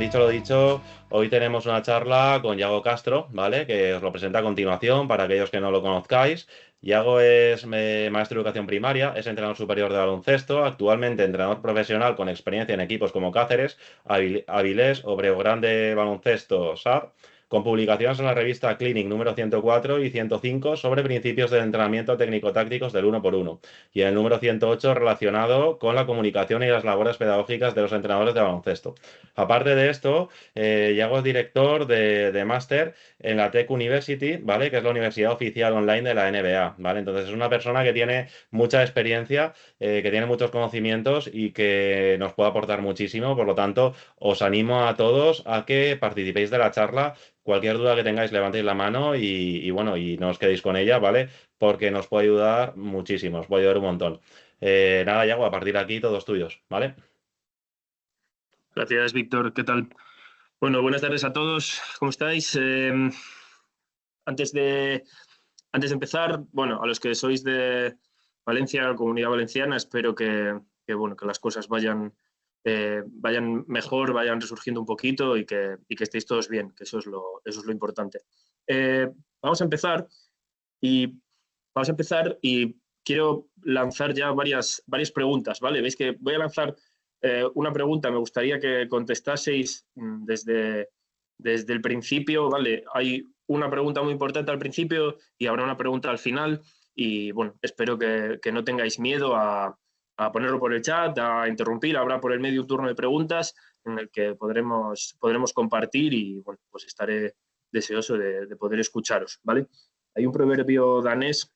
dicho lo dicho, hoy tenemos una charla con Yago Castro, ¿vale? Que os lo presenta a continuación para aquellos que no lo conozcáis. Yago es maestro de educación primaria, es entrenador superior de baloncesto, actualmente entrenador profesional con experiencia en equipos como Cáceres, Avilés o Breogán de Baloncesto, SAR, con publicaciones en la revista Clinic número 104 y 105 sobre principios de entrenamiento técnico-tácticos del 1x1 y el número 108 relacionado con la comunicación y las labores pedagógicas de los entrenadores de baloncesto. Aparte de esto, Yago es director de máster en la Tech University, ¿vale? Que es la universidad oficial online de la NBA, ¿vale? Entonces es una persona que tiene mucha experiencia, que tiene muchos conocimientos y que nos puede aportar muchísimo. Por lo tanto, os animo a todos a que participéis de la charla. Cualquier duda que tengáis, levantéis la mano y bueno, y no os quedéis con ella, ¿vale? Porque nos puede ayudar muchísimo, os puede ayudar un montón. Nada, Yago, a partir de aquí todos tuyos, ¿vale? Gracias, Víctor. ¿Qué tal? Bueno, buenas tardes a todos. ¿Cómo estáis? Antes de empezar, bueno, a los que sois de Valencia, Comunidad Valenciana, espero que las cosas vayan mejor, vayan resurgiendo un poquito y que estéis todos bien, que eso es lo importante. Vamos a empezar y quiero lanzar ya varias preguntas, ¿vale? Veis que voy a lanzar una pregunta, me gustaría que contestaseis desde el principio, ¿vale? Hay una pregunta muy importante al principio y habrá una pregunta al final y, bueno, espero que no tengáis miedo a ponerlo por el chat, a interrumpir, habrá por el medio un turno de preguntas en el que podremos compartir y, bueno, pues estaré deseoso de poder escucharos, ¿vale? Hay un proverbio danés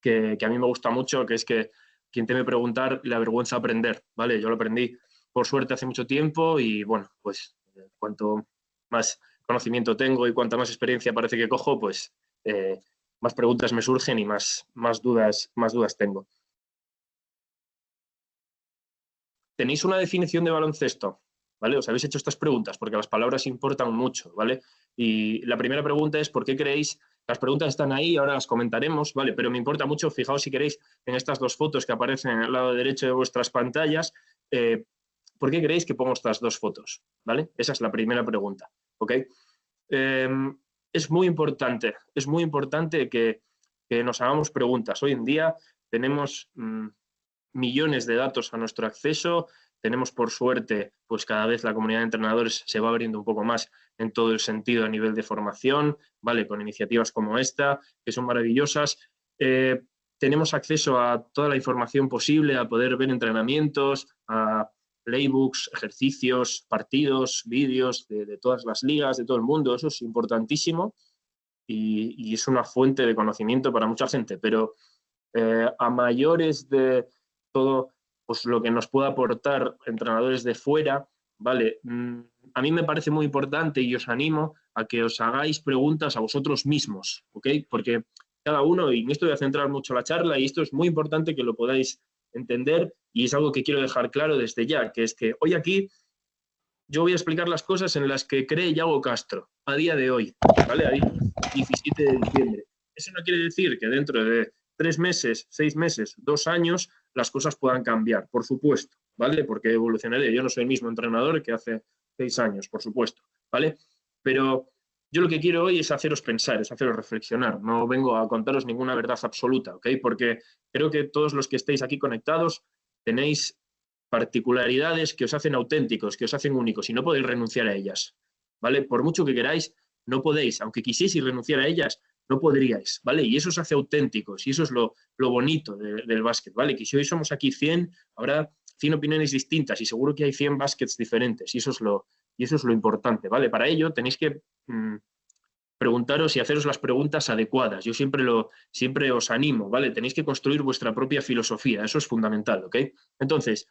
que a mí me gusta mucho, que es que quien teme preguntar le avergüenza aprender, ¿vale? Yo lo aprendí por suerte hace mucho tiempo y, bueno, pues cuanto más conocimiento tengo y cuanta más experiencia parece que cojo, pues más preguntas me surgen y más dudas tengo. ¿Tenéis una definición de baloncesto? ¿Vale? Os habéis hecho estas preguntas porque las palabras importan mucho, ¿vale? Y la primera pregunta es ¿por qué creéis? Las preguntas están ahí, ahora las comentaremos, ¿vale? Pero me importa mucho, fijaos si queréis, en estas dos fotos que aparecen en el lado derecho de vuestras pantallas, ¿por qué creéis que pongo estas dos fotos? ¿Vale? Esa es la primera pregunta, ¿ok? Es muy importante que nos hagamos preguntas. Hoy en día tenemos millones de datos a nuestro acceso. Tenemos, por suerte, pues cada vez la comunidad de entrenadores se va abriendo un poco más en todo el sentido a nivel de formación, ¿vale? Con iniciativas como esta, que son maravillosas. Tenemos acceso a toda la información posible, a poder ver entrenamientos, a playbooks, ejercicios, partidos, vídeos de todas las ligas, de todo el mundo. Eso es importantísimo y es una fuente de conocimiento para mucha gente, pero a mayores de todo pues, lo que nos pueda aportar entrenadores de fuera, ¿vale? A mí me parece muy importante y os animo a que os hagáis preguntas a vosotros mismos, ¿ok? Porque cada uno, y en esto voy a centrar mucho la charla, y esto es muy importante que lo podáis entender, y es algo que quiero dejar claro desde ya, que es que hoy aquí yo voy a explicar las cosas en las que cree Yago Castro, a día de hoy, ¿vale? A 17 de diciembre. Eso no quiere decir que dentro de 3 meses, 6 meses, 2 años, las cosas puedan cambiar, por supuesto, ¿vale? Porque evolucionaré. Yo no soy el mismo entrenador que hace 6 años, por supuesto, ¿vale? Pero yo lo que quiero hoy es haceros pensar, es haceros reflexionar. No vengo a contaros ninguna verdad absoluta, ¿ok? Porque creo que todos los que estéis aquí conectados tenéis particularidades que os hacen auténticos, que os hacen únicos y no podéis renunciar a ellas, ¿vale? Por mucho que queráis, no podéis. Aunque quisieseis renunciar a ellas, no podríais, ¿vale? Y eso os hace auténticos y eso es lo bonito del básquet, ¿vale? Que si hoy somos aquí 100, habrá 100 opiniones distintas y seguro que hay 100 básquets diferentes y eso es lo importante, ¿vale? Para ello tenéis que preguntaros y haceros las preguntas adecuadas. Yo siempre os animo, ¿vale? Tenéis que construir vuestra propia filosofía, eso es fundamental, ¿ok? Entonces,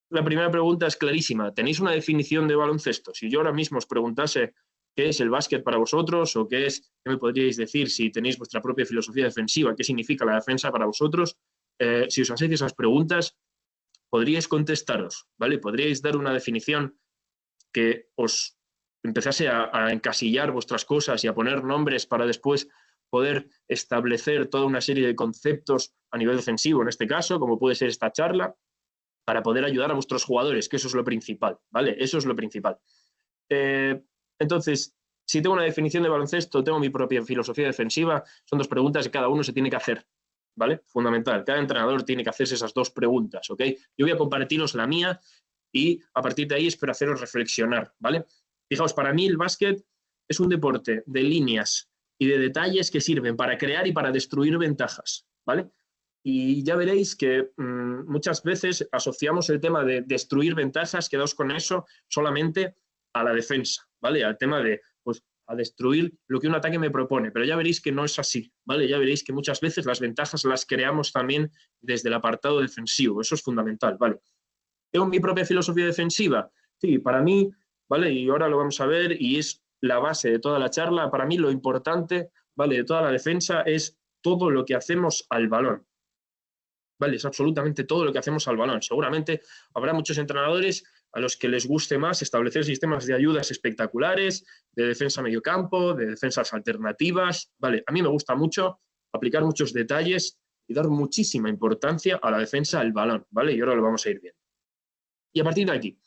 la primera pregunta es clarísima. ¿Tenéis una definición de baloncesto? Si yo ahora mismo os preguntase qué es el básquet para vosotros o qué me podríais decir si tenéis vuestra propia filosofía defensiva, qué significa la defensa para vosotros, si os hacéis esas preguntas, podríais contestaros, ¿vale? Podríais dar una definición que os empezase a encasillar vuestras cosas y a poner nombres para después poder establecer toda una serie de conceptos a nivel defensivo, en este caso, como puede ser esta charla, para poder ayudar a vuestros jugadores, que eso es lo principal, ¿vale? Eso es lo principal. Entonces, si tengo una definición de baloncesto, tengo mi propia filosofía defensiva, son dos preguntas que cada uno se tiene que hacer, ¿vale? Fundamental. Cada entrenador tiene que hacerse esas dos preguntas, ¿ok? Yo voy a compartiros la mía y a partir de ahí espero haceros reflexionar, ¿vale? Fijaos, para mí el básquet es un deporte de líneas y de detalles que sirven para crear y para destruir ventajas, ¿vale? Y ya veréis que muchas veces asociamos el tema de destruir ventajas, quedaos con eso, solamente a la defensa, ¿vale? Al tema de, pues, a destruir lo que un ataque me propone, pero ya veréis que no es así, ¿vale? Ya veréis que muchas veces las ventajas las creamos también desde el apartado defensivo, eso es fundamental, ¿vale? ¿Tengo mi propia filosofía defensiva? Sí, para mí, ¿vale? Y ahora lo vamos a ver y es la base de toda la charla, para mí lo importante, ¿vale? De toda la defensa es todo lo que hacemos al balón, ¿vale? Es absolutamente todo lo que hacemos al balón. Seguramente habrá muchos entrenadores a los que les guste más establecer sistemas de ayudas espectaculares, de defensa a medio campo, de defensas alternativas, ¿vale? A mí me gusta mucho aplicar muchos detalles y dar muchísima importancia a la defensa al balón, ¿vale? Y ahora lo vamos a ir viendo. Y a partir de aquí,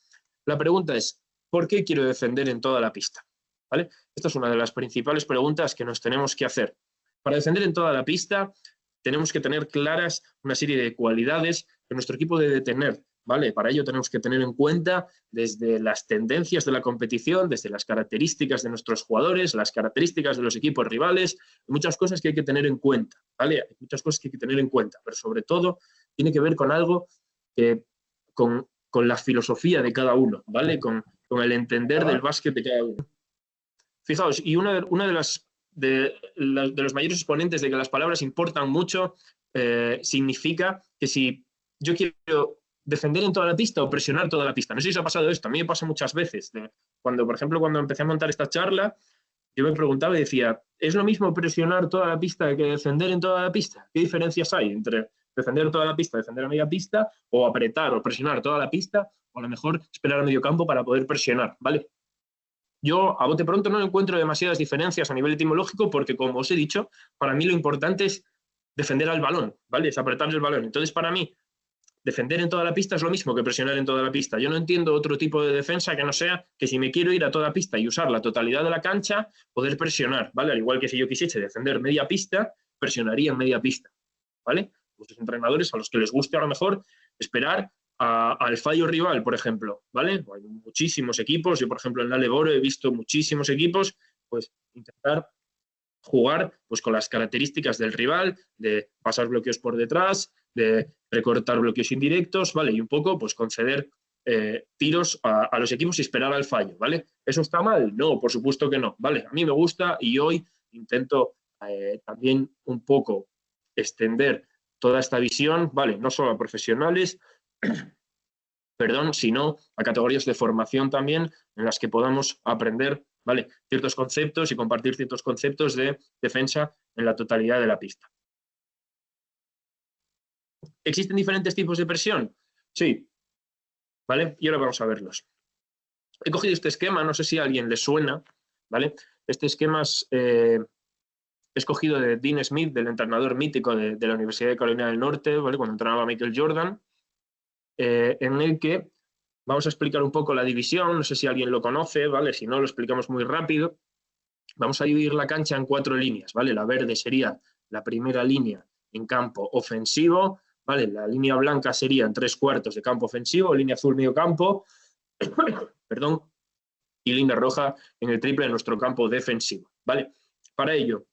la pregunta es, ¿por qué quiero defender en toda la pista? ¿Vale? Esta es una de las principales preguntas que nos tenemos que hacer. Para defender en toda la pista, tenemos que tener claras una serie de cualidades que nuestro equipo debe tener, ¿vale? Para ello tenemos que tener en cuenta desde las tendencias de la competición, desde las características de nuestros jugadores, las características de los equipos rivales, muchas cosas que hay que tener en cuenta, ¿vale? Hay muchas cosas que hay que tener en cuenta, pero sobre todo tiene que ver con algo que, con la filosofía de cada uno, ¿vale? Con el entender del básquet de cada uno. Fijaos, y una de los mayores exponentes de que las palabras importan mucho significa que si yo quiero defender en toda la pista o presionar toda la pista. No sé si os ha pasado esto, a mí me pasa muchas veces. Por ejemplo, cuando empecé a montar esta charla, yo me preguntaba y decía, ¿es lo mismo presionar toda la pista que defender en toda la pista? ¿Qué diferencias hay entre defender toda la pista, defender a media pista, o apretar o presionar toda la pista, o a lo mejor esperar a medio campo para poder presionar, ¿vale? Yo a bote pronto no encuentro demasiadas diferencias a nivel etimológico porque, como os he dicho, para mí lo importante es defender al balón, ¿vale? Es apretar el balón. Entonces, para mí, defender en toda la pista es lo mismo que presionar en toda la pista. Yo no entiendo otro tipo de defensa que no sea que si me quiero ir a toda pista y usar la totalidad de la cancha, poder presionar, ¿vale? Al igual que si yo quisiese defender media pista, presionaría en media pista, ¿vale? Muchos entrenadores a los que les guste a lo mejor esperar al fallo rival, por ejemplo, ¿vale? Hay muchísimos equipos, yo por ejemplo en la Leboro he visto muchísimos equipos, pues intentar jugar pues con las características del rival, de pasar bloqueos por detrás, de recortar bloqueos indirectos, ¿vale? Y un poco pues conceder tiros a los equipos y esperar al fallo, ¿vale? ¿Eso está mal? No, por supuesto que no, ¿vale? A mí me gusta y hoy intento también un poco extender toda esta visión, ¿vale? No solo a profesionales, perdón, sino a categorías de formación también en las que podamos aprender, ¿vale? Ciertos conceptos y compartir ciertos conceptos de defensa en la totalidad de la pista. ¿Existen diferentes tipos de presión? Sí, ¿vale? Y ahora vamos a verlos. He cogido este esquema, no sé si a alguien le suena, ¿vale? Este esquema es escogido de Dean Smith, del entrenador mítico de la Universidad de Carolina del Norte, ¿vale? Cuando entrenaba Michael Jordan, en el que vamos a explicar un poco la división, no sé si alguien lo conoce, ¿vale? Si no, lo explicamos muy rápido. Vamos a dividir la cancha en 4 líneas, ¿vale? La verde sería la primera línea en campo ofensivo, ¿vale? La línea blanca sería en 3/4 de campo ofensivo, línea azul medio campo, perdón, y línea roja en el triple de nuestro campo defensivo, ¿vale? Para ello,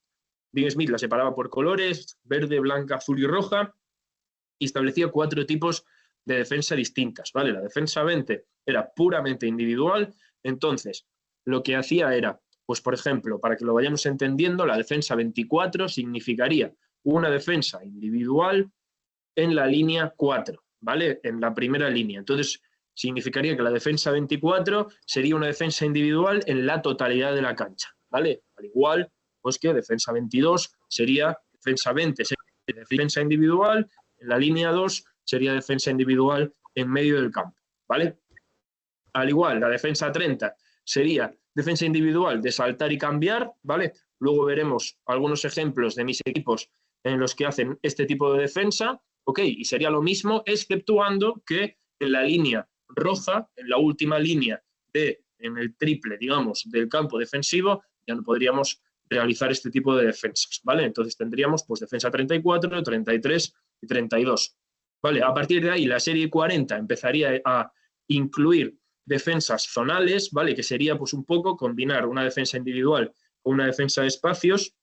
Dean Smith la separaba por colores, verde, blanca, azul y roja, y establecía 4 tipos de defensa distintas, ¿vale? La defensa 20 era puramente individual, entonces lo que hacía era, pues por ejemplo, para que lo vayamos entendiendo, la defensa 24 significaría una defensa individual en la línea 4, ¿vale? En la primera línea. Entonces significaría que la defensa 24 sería una defensa individual en la totalidad de la cancha, ¿vale? Al igual, pues que defensa 22 sería defensa 20, sería defensa individual, en la línea 2 sería defensa individual en medio del campo, ¿vale? Al igual, la defensa 30 sería defensa individual de saltar y cambiar, ¿vale? Luego veremos algunos ejemplos de mis equipos en los que hacen este tipo de defensa, ¿ok? Y sería lo mismo, exceptuando que en la línea roja, en la última línea de en el triple, digamos, del campo defensivo, ya no podríamos realizar este tipo de defensas, ¿vale? Entonces tendríamos pues defensa 34, 33 y 32, ¿vale? A partir de ahí la serie 40 empezaría a incluir defensas zonales, ¿vale? Que sería pues un poco combinar una defensa individual con una defensa de espacios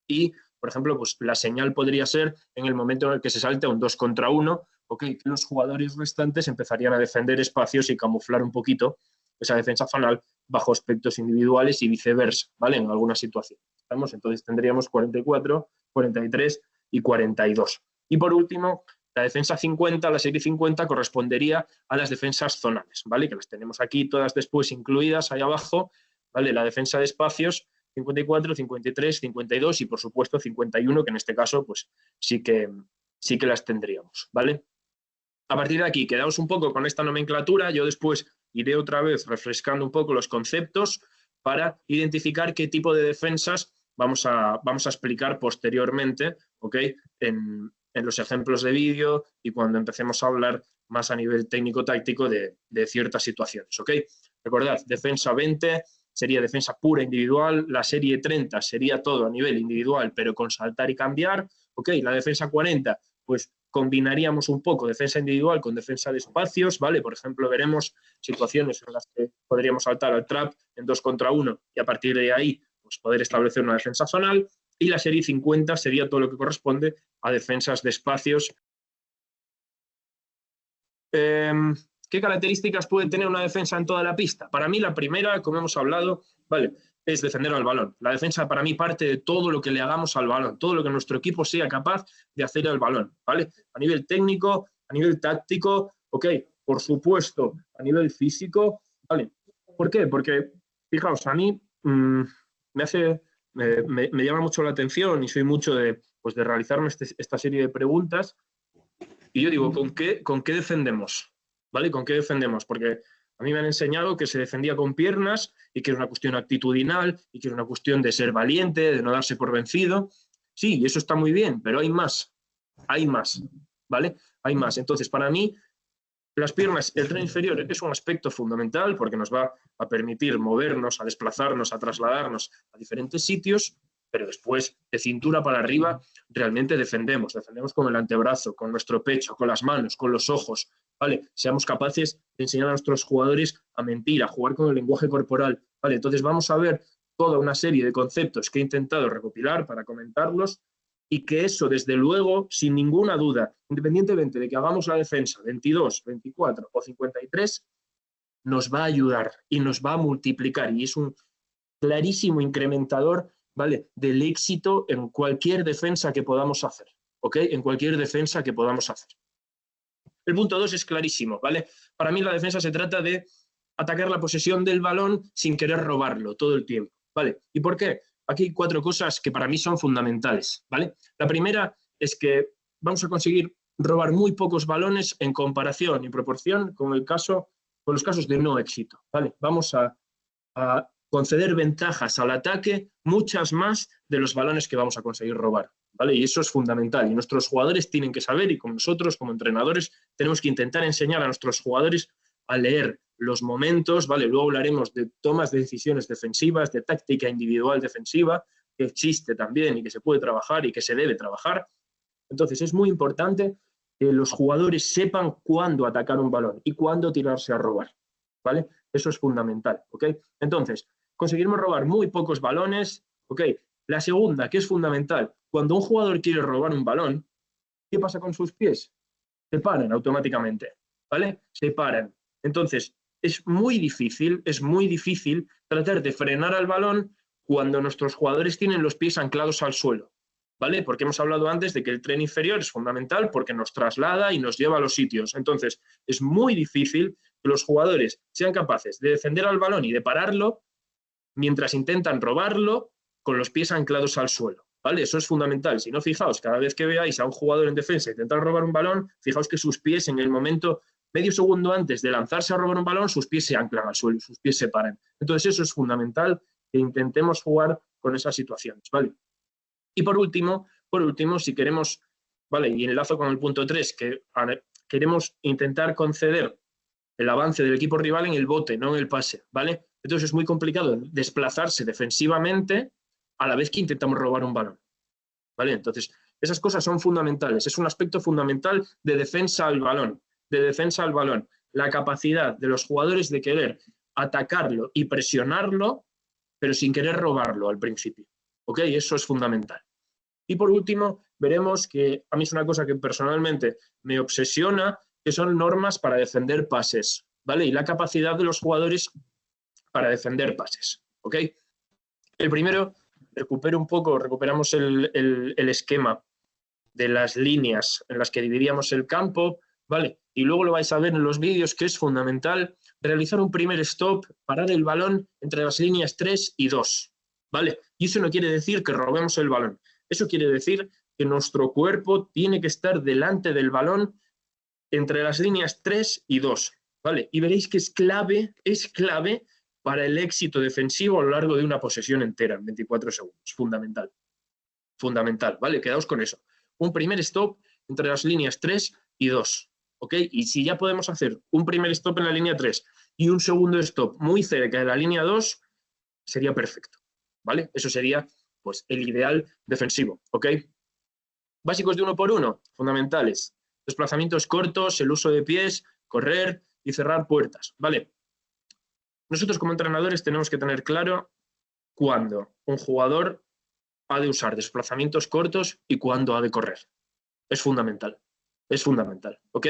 y, por ejemplo, pues la señal podría ser en el momento en el que se salte a un 2 contra 1, que los jugadores restantes empezarían a defender espacios y camuflar un poquito esa defensa zonal bajo aspectos individuales y viceversa, ¿vale? En alguna situación. ¿Estamos? Entonces tendríamos 44, 43 y 42. Y por último, la defensa 50, la serie 50, correspondería a las defensas zonales, ¿vale? Que las tenemos aquí todas después incluidas ahí abajo, ¿vale? La defensa de espacios 54, 53, 52 y por supuesto 51, que en este caso pues sí que las tendríamos, ¿vale? A partir de aquí, quedaos un poco con esta nomenclatura, yo después iré otra vez refrescando un poco los conceptos para identificar qué tipo de defensas vamos a explicar posteriormente, ¿ok? En los ejemplos de vídeo y cuando empecemos a hablar más a nivel técnico-táctico de ciertas situaciones, ¿ok? Recordad, defensa 20 sería defensa pura individual, la serie 30 sería todo a nivel individual, pero con saltar y cambiar, ¿ok? La defensa 40, pues combinaríamos un poco defensa individual con defensa de espacios, ¿vale? Por ejemplo, veremos situaciones en las que podríamos saltar al trap en 2 contra 1 y a partir de ahí pues, poder establecer una defensa zonal. Y la serie 50 sería todo lo que corresponde a defensas de espacios. ¿Qué características puede tener una defensa en toda la pista? Para mí la primera, como hemos hablado, ¿vale?, es defender al balón. La defensa para mí parte de todo lo que le hagamos al balón, todo lo que nuestro equipo sea capaz de hacer al balón, ¿vale? A nivel técnico, a nivel táctico, ok, por supuesto, a nivel físico, ¿vale? ¿Por qué? Porque, fijaos, a mí me llama mucho la atención y soy mucho de realizarme esta serie de preguntas y yo digo, ¿con qué defendemos? ¿Vale? ¿Con qué defendemos? Porque a mí me han enseñado que se defendía con piernas y que era una cuestión actitudinal y que era una cuestión de ser valiente, de no darse por vencido. Sí, y eso está muy bien, pero hay más, ¿vale? Hay más. Entonces, para mí, las piernas, el tren inferior es un aspecto fundamental porque nos va a permitir movernos, a desplazarnos, a trasladarnos a diferentes sitios, pero después, de cintura para arriba, realmente defendemos con el antebrazo, con nuestro pecho, con las manos, con los ojos, ¿vale? Seamos capaces de enseñar a nuestros jugadores a mentir, a jugar con el lenguaje corporal, ¿vale? Entonces vamos a ver toda una serie de conceptos que he intentado recopilar para comentarlos y que eso, desde luego, sin ninguna duda, independientemente de que hagamos la defensa 22, 24 o 53, nos va a ayudar y nos va a multiplicar y es un clarísimo incrementador, ¿vale?, del éxito en cualquier defensa que podamos hacer, ¿ok? En cualquier defensa que podamos hacer. El punto 2 es clarísimo, ¿vale? Para mí la defensa se trata de atacar la posesión del balón sin querer robarlo todo el tiempo, ¿vale? ¿Y por qué? Aquí hay 4 cosas que para mí son fundamentales, ¿vale? La primera es que vamos a conseguir robar muy pocos balones en comparación y proporción con los casos de no éxito, ¿vale? Vamos a conceder ventajas al ataque, muchas más de los balones que vamos a conseguir robar, ¿vale? Y eso es fundamental. Y nuestros jugadores tienen que saber, y como nosotros, como entrenadores, tenemos que intentar enseñar a nuestros jugadores a leer los momentos, ¿vale? Luego hablaremos de tomas de decisiones defensivas, de táctica individual defensiva, que existe también y que se puede trabajar y que se debe trabajar. Entonces, es muy importante que los jugadores sepan cuándo atacar un balón y cuándo tirarse a robar, ¿vale? Eso es fundamental, ¿ok? Entonces, conseguiremos robar muy pocos balones, ¿ok? La segunda, que es fundamental, cuando un jugador quiere robar un balón, ¿qué pasa con sus pies? Se paran automáticamente, ¿vale? Se paran. Entonces, es muy difícil tratar de frenar al balón cuando nuestros jugadores tienen los pies anclados al suelo, ¿vale? Porque hemos hablado antes de que el tren inferior es fundamental porque nos traslada y nos lleva a los sitios. Entonces, es muy difícil que los jugadores sean capaces de defender al balón y de pararlo mientras intentan robarlo con los pies anclados al suelo, ¿vale? Eso es fundamental. Si no, fijaos, cada vez que veáis a un jugador en defensa intentar robar un balón, fijaos que sus pies en el momento, medio segundo antes de lanzarse a robar un balón, sus pies se anclan al suelo, sus pies se paran. Entonces eso es fundamental, que intentemos jugar con esas situaciones, ¿vale? Y por último, si queremos, ¿vale? Y enlazo con el punto 3, que queremos intentar conceder el avance del equipo rival en el bote, no en el pase, ¿vale? Entonces es muy complicado desplazarse defensivamente a la vez que intentamos robar un balón, ¿vale? Entonces, esas cosas son fundamentales, es un aspecto fundamental de defensa al balón, la capacidad de los jugadores de querer atacarlo y presionarlo, pero sin querer robarlo al principio, ¿ok? Eso es fundamental. Y por último, veremos que a mí es una cosa que personalmente me obsesiona, que son normas para defender pases, ¿vale? Y la capacidad de los jugadores para defender pases, ¿ok? El primero, recuperamos el esquema de las líneas en las que dividíamos el campo, ¿vale? Y luego lo vais a ver en los vídeos que es fundamental realizar un primer stop, parar el balón entre las líneas 3 y 2, ¿vale? Y eso no quiere decir que robemos el balón. Eso quiere decir que nuestro cuerpo tiene que estar delante del balón entre las líneas 3 y 2, ¿vale? Y veréis que es clave para el éxito defensivo a lo largo de una posesión entera en 24 segundos. Fundamental, ¿vale? Quedaos con eso. Un primer stop entre las líneas 3 y 2, ¿ok? Y si ya podemos hacer un primer stop en la línea 3 y un segundo stop muy cerca de la línea 2, sería perfecto, ¿vale? Eso sería, pues, el ideal defensivo, ¿ok? Básicos de 1 por 1, fundamentales. Desplazamientos cortos, el uso de pies, correr y cerrar puertas, ¿vale? Nosotros como entrenadores tenemos que tener claro cuándo un jugador ha de usar desplazamientos cortos y cuándo ha de correr. Es fundamental, ¿ok?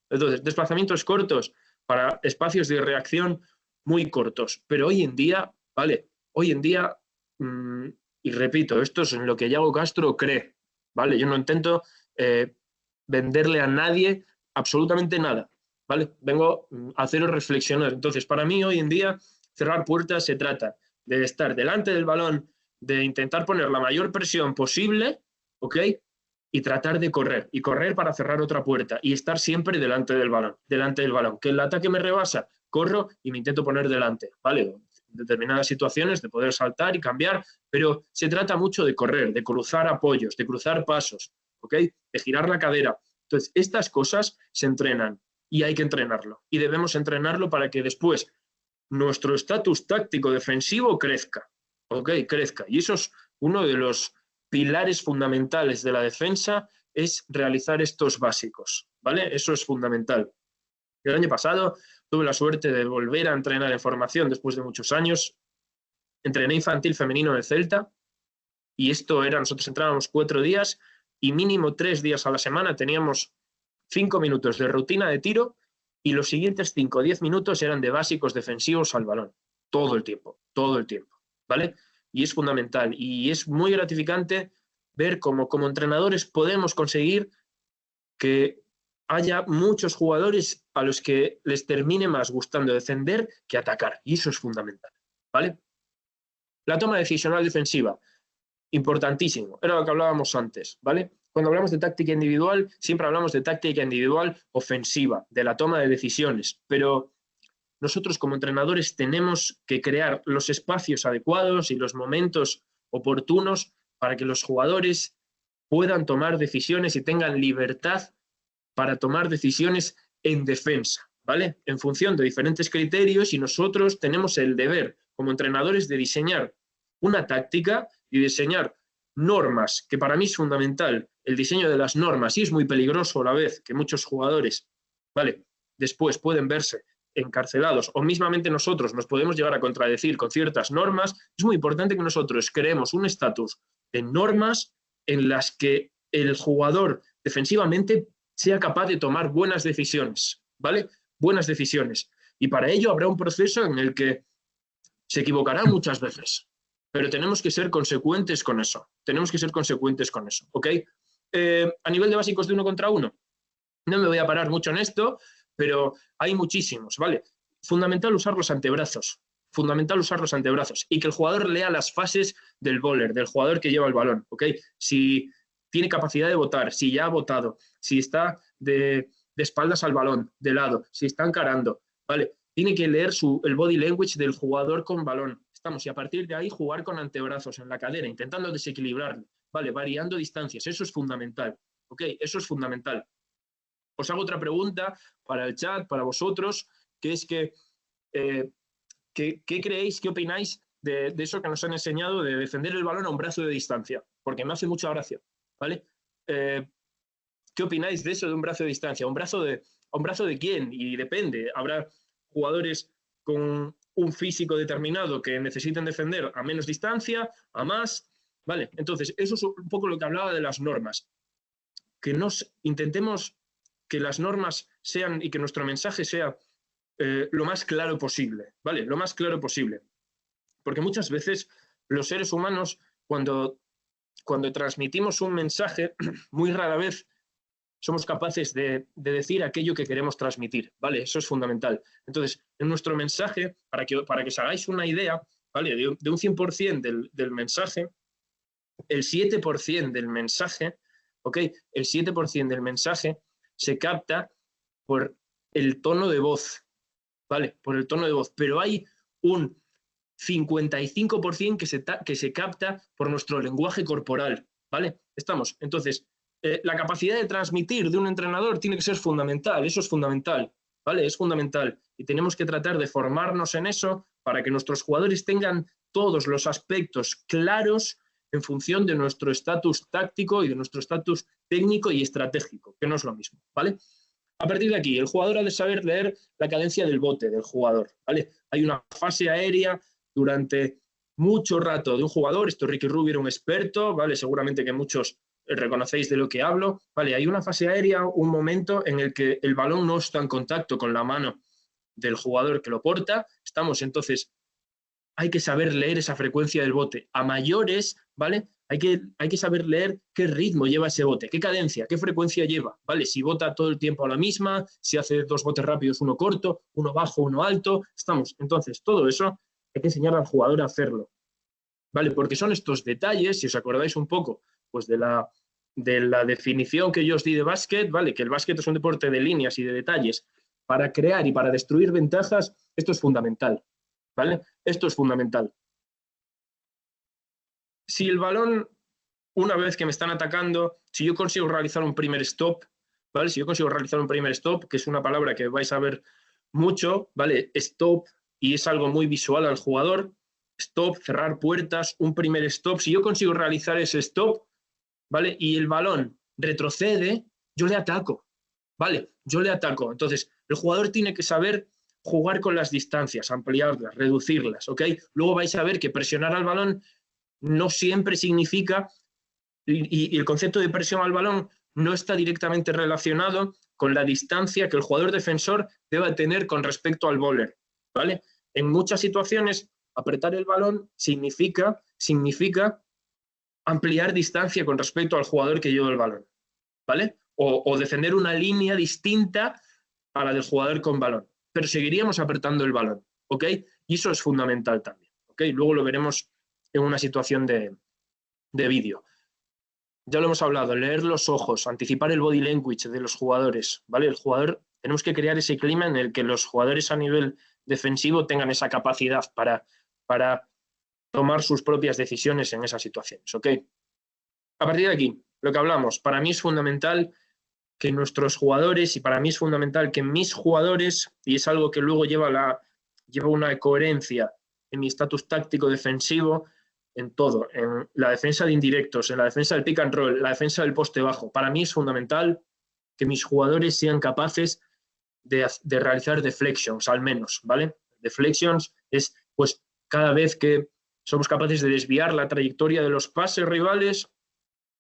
Entonces, desplazamientos cortos para espacios de reacción muy cortos, pero hoy en día, ¿vale? Hoy en día, y repito, esto es en lo que Yago Castro cree, ¿vale? Yo no intento venderle a nadie absolutamente nada, ¿vale? Vengo a haceros reflexionar. Entonces, para mí hoy en día, cerrar puertas se trata de estar delante del balón, de intentar poner la mayor presión posible, ¿ok? Y tratar de correr, y correr para cerrar otra puerta, y estar siempre delante del balón. Que el ataque me rebasa, corro y me intento poner delante, ¿vale? En determinadas situaciones de poder saltar y cambiar, pero se trata mucho de correr, de cruzar apoyos, de cruzar pasos, ¿ok? De girar la cadera. Entonces, estas cosas se entrenan y hay que entrenarlo. Y debemos entrenarlo para que después nuestro estatus táctico defensivo crezca, ¿ok? Crezca. Y eso es uno de los pilares fundamentales de la defensa, es realizar estos básicos, ¿vale? Eso es fundamental. El año pasado tuve la suerte de volver a entrenar en formación después de muchos años. Entrené infantil femenino en el Celta y nosotros entrábamos 4 días y mínimo 3 días a la semana teníamos 5 minutos de rutina de tiro y los siguientes 5 o 10 minutos eran de básicos defensivos al balón. Todo el tiempo, ¿vale? Y es fundamental y es muy gratificante ver cómo como entrenadores podemos conseguir que haya muchos jugadores a los que les termine más gustando defender que atacar, y eso es fundamental, ¿vale? La toma decisional defensiva, importantísimo, era lo que hablábamos antes, ¿vale? Cuando hablamos de táctica individual, siempre hablamos de táctica individual ofensiva, de la toma de decisiones, pero nosotros como entrenadores tenemos que crear los espacios adecuados y los momentos oportunos para que los jugadores puedan tomar decisiones y tengan libertad para tomar decisiones en defensa, ¿vale? En función de diferentes criterios, y nosotros tenemos el deber como entrenadores de diseñar una táctica y diseñar normas, que para mí es fundamental el diseño de las normas, y es muy peligroso a la vez que muchos jugadores, ¿vale?, después pueden verse encarcelados o mismamente nosotros nos podemos llegar a contradecir con ciertas normas. Es muy importante que nosotros creemos un estatus de normas en las que el jugador defensivamente sea capaz de tomar buenas decisiones, ¿vale? Buenas decisiones. Y para ello habrá un proceso en el que se equivocará muchas veces, pero tenemos que ser consecuentes con eso. ¿Ok? A nivel de básicos de 1 contra 1, no me voy a parar mucho en esto, pero hay muchísimos, ¿vale? Fundamental usar los antebrazos y que el jugador lea las fases del bowler, del jugador que lleva el balón, ¿ok? Si tiene capacidad de votar, si ya ha votado, si está de espaldas al balón, de lado, si está encarando, ¿vale? Tiene que leer el body language del jugador con balón. Y a partir de ahí jugar con antebrazos en la cadera, intentando desequilibrarlo, ¿vale? Variando distancias, eso es fundamental, ¿ok? Eso es fundamental. Os hago otra pregunta para el chat, para vosotros, que es que, ¿qué creéis, qué opináis de eso que nos han enseñado de defender el balón a un brazo de distancia? Porque me hace mucha gracia, ¿vale? ¿Qué opináis de eso de un brazo de distancia? ¿A un brazo de quién? Y depende. Habrá jugadores con un físico determinado que necesiten defender a menos distancia, a más. Vale, entonces, eso es un poco lo que hablaba de las normas. Que intentemos que las normas sean y que nuestro mensaje sea lo más claro posible, ¿vale? Lo más claro posible. Porque muchas veces los seres humanos, cuando transmitimos un mensaje, muy rara vez somos capaces de decir aquello que queremos transmitir, ¿vale? Eso es fundamental. Entonces, en nuestro mensaje, para que os hagáis una idea, ¿vale? De un 100% del mensaje, el 7% del mensaje, ¿ok? El 7% del mensaje se capta por el tono de voz, ¿vale? Por el tono de voz, pero hay un 55% que se capta por nuestro lenguaje corporal, ¿vale? Estamos. Entonces, la capacidad de transmitir de un entrenador tiene que ser fundamental, eso es fundamental, ¿vale? Es fundamental. Y tenemos que tratar de formarnos en eso para que nuestros jugadores tengan todos los aspectos claros en función de nuestro estatus táctico y de nuestro estatus técnico y estratégico, que no es lo mismo, ¿vale? A partir de aquí, el jugador ha de saber leer la cadencia del bote del jugador, ¿vale? Hay una fase aérea durante mucho rato de un jugador, esto Ricky Rubio era un experto, ¿vale? Seguramente que muchos reconocéis de lo que hablo, ¿vale? Hay una fase aérea, un momento en el que el balón no está en contacto con la mano del jugador que lo porta, entonces, hay que saber leer esa frecuencia del bote. A mayores, ¿vale? Hay que saber leer qué ritmo lleva ese bote, qué cadencia, qué frecuencia lleva, ¿vale? Si bota todo el tiempo a la misma, si hace 2 botes rápidos, uno corto, uno bajo, uno alto, entonces, todo eso hay que enseñar al jugador a hacerlo, ¿vale? Porque son estos detalles, si os acordáis un poco, pues de la definición que yo os di de básquet, ¿vale? Que el básquet es un deporte de líneas y de detalles. Para crear y para destruir ventajas, esto es fundamental, ¿vale? Esto es fundamental. Si el balón, una vez que me están atacando, si yo consigo realizar un primer stop, ¿vale? Si yo consigo realizar un primer stop, que es una palabra que vais a ver mucho, ¿vale? Stop, y es algo muy visual al jugador. Stop, cerrar puertas, un primer stop. Si yo consigo realizar ese stop, ¿vale? Y el balón retrocede, yo le ataco, ¿vale? Yo le ataco. Entonces, el jugador tiene que saber jugar con las distancias, ampliarlas, reducirlas, ¿ok? Luego vais a ver que presionar al balón no siempre significa, y el concepto de presión al balón no está directamente relacionado con la distancia que el jugador defensor deba tener con respecto al bowler, ¿vale? En muchas situaciones, apretar el balón significa ampliar distancia con respecto al jugador que lleva el balón, ¿vale? O defender una línea distinta a la del jugador con balón, pero seguiríamos apretando el balón, ¿ok? Y eso es fundamental también, ¿ok? Luego lo veremos en una situación de vídeo. Ya lo hemos hablado, leer los ojos, anticipar el body language de los jugadores, ¿vale? Tenemos que crear ese clima en el que los jugadores a nivel defensivo tengan esa capacidad para tomar sus propias decisiones en esas situaciones, ¿ok? A partir de aquí, lo que hablamos, para mí es fundamental que nuestros jugadores, y para mí es fundamental que mis jugadores, y es algo que luego lleva una coherencia en mi estatus táctico defensivo, en todo, en la defensa de indirectos, en la defensa del pick and roll, la defensa del poste bajo. Para mí es fundamental que mis jugadores sean capaces de realizar deflections, al menos, ¿vale? Deflections es, pues, cada vez que somos capaces de desviar la trayectoria de los pases rivales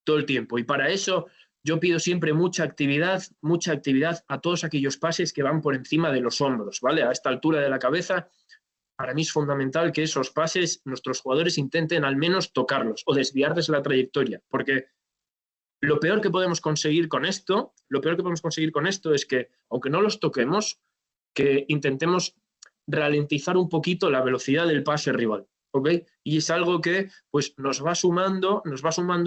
todo el tiempo. Y para eso yo pido siempre mucha actividad a todos aquellos pases que van por encima de los hombros, ¿vale? A esta altura de la cabeza, para mí es fundamental que esos pases nuestros jugadores intenten al menos tocarlos o desviarles la trayectoria, porque lo peor que podemos conseguir con esto es que, aunque no los toquemos, que intentemos ralentizar un poquito la velocidad del pase rival, ¿ok? Y es algo que, pues, nos va sumando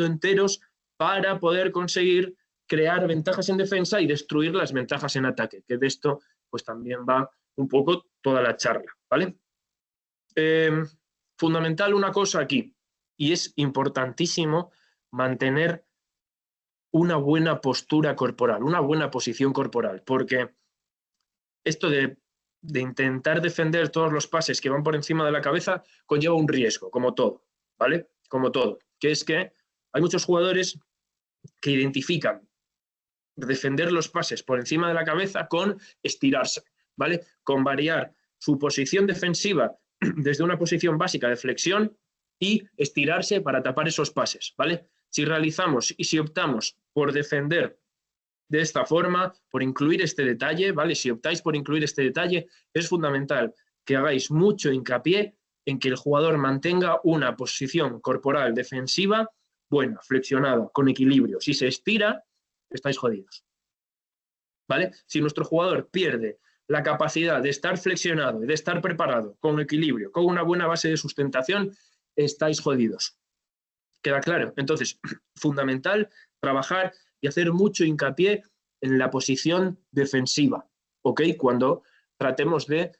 enteros para poder conseguir crear ventajas en defensa y destruir las ventajas en ataque, que de esto, pues, también va un poco toda la charla, ¿vale? Fundamental una cosa aquí, y es importantísimo mantener una buena postura corporal, una buena posición corporal, porque esto de de intentar defender todos los pases que van por encima de la cabeza conlleva un riesgo, como todo, ¿vale? Como todo, que es que hay muchos jugadores que identifican defender los pases por encima de la cabeza con estirarse, ¿vale? Con variar su posición defensiva desde una posición básica de flexión y estirarse para tapar esos pases, ¿vale? Si realizamos y si optamos por defender de esta forma, por incluir este detalle, ¿vale? Si optáis por incluir este detalle, es fundamental que hagáis mucho hincapié en que el jugador mantenga una posición corporal defensiva buena, flexionada, con equilibrio. Si se estira, estáis jodidos, ¿vale? Si nuestro jugador pierde la capacidad de estar flexionado y de estar preparado, con equilibrio, con una buena base de sustentación, estáis jodidos. ¿Queda claro? Entonces, fundamental trabajar y hacer mucho hincapié en la posición defensiva, ¿ok? Cuando tratemos de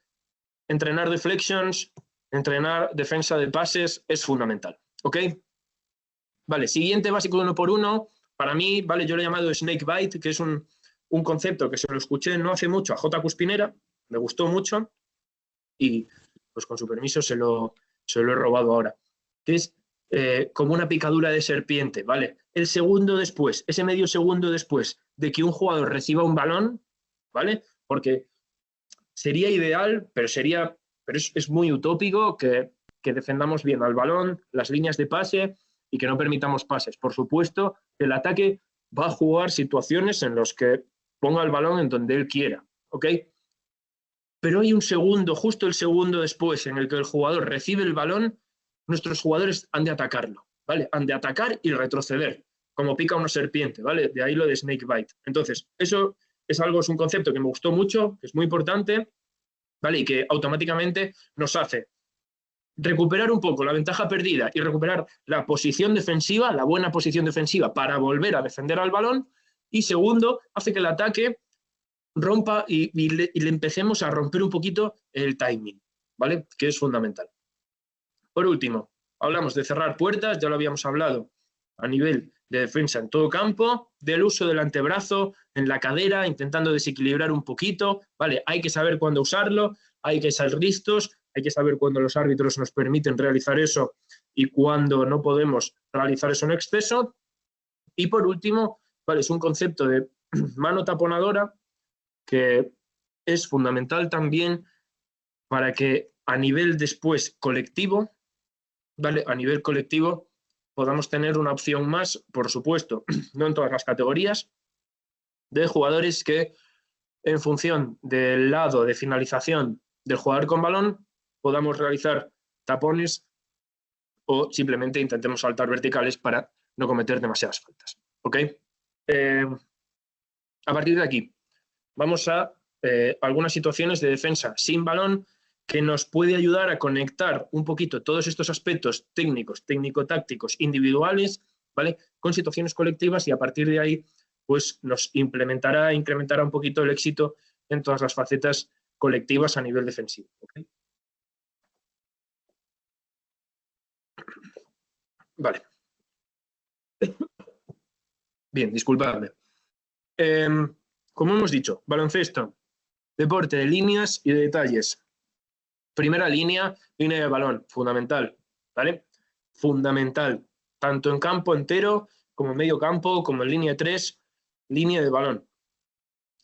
entrenar deflections, entrenar defensa de pases, es fundamental, ¿ok? Vale, siguiente básico 1x1, para mí, vale, yo lo he llamado snake bite, que es un concepto que se lo escuché no hace mucho a J. Cuspinera, me gustó mucho y pues con su permiso se lo he robado ahora, que es como una picadura de serpiente, ¿vale? El segundo después, ese medio segundo después de que un jugador reciba un balón, ¿vale? Porque sería ideal, pero es muy utópico que defendamos bien al balón, las líneas de pase y que no permitamos pases. Por supuesto, el ataque va a jugar situaciones en las que ponga el balón en donde él quiera, ¿ok? Pero hay un segundo, justo el segundo después, en el que el jugador recibe el balón, nuestros jugadores han de atacarlo, ¿vale? Han de atacar y retroceder, como pica una serpiente, ¿vale? De ahí lo de snake bite. Entonces, eso es un concepto que me gustó mucho, que es muy importante, ¿vale? Y que automáticamente nos hace recuperar un poco la ventaja perdida y recuperar la posición defensiva, la buena posición defensiva para volver a defender al balón. Y segundo, hace que el ataque rompa y le empecemos a romper un poquito el timing, ¿vale? Que es fundamental. Por último, hablamos de cerrar puertas, ya lo habíamos hablado a nivel de defensa en todo campo, del uso del antebrazo en la cadera, intentando desequilibrar un poquito, ¿vale? Hay que saber cuándo usarlo, hay que ser listos, hay que saber cuándo los árbitros nos permiten realizar eso y cuándo no podemos realizar eso en exceso. Y por último, ¿vale? Es un concepto de mano taponadora que es fundamental también para que a nivel después colectivo, ¿vale? A nivel colectivo podamos tener una opción más, por supuesto, no en todas las categorías, de jugadores que en función del lado de finalización del jugador con balón podamos realizar tapones o simplemente intentemos saltar verticales para no cometer demasiadas faltas, ¿ok? A partir de aquí vamos a algunas situaciones de defensa sin balón que nos puede ayudar a conectar un poquito todos estos aspectos técnicos, técnico-tácticos, individuales, ¿vale? Con situaciones colectivas y a partir de ahí pues nos incrementará un poquito el éxito en todas las facetas colectivas a nivel defensivo, ¿okay? Vale. Bien, disculpadme. Como hemos dicho, baloncesto, deporte de líneas y de detalles. Primera línea de balón, fundamental, ¿vale? Fundamental, tanto en campo entero, como en medio campo, como en línea 3, línea de balón.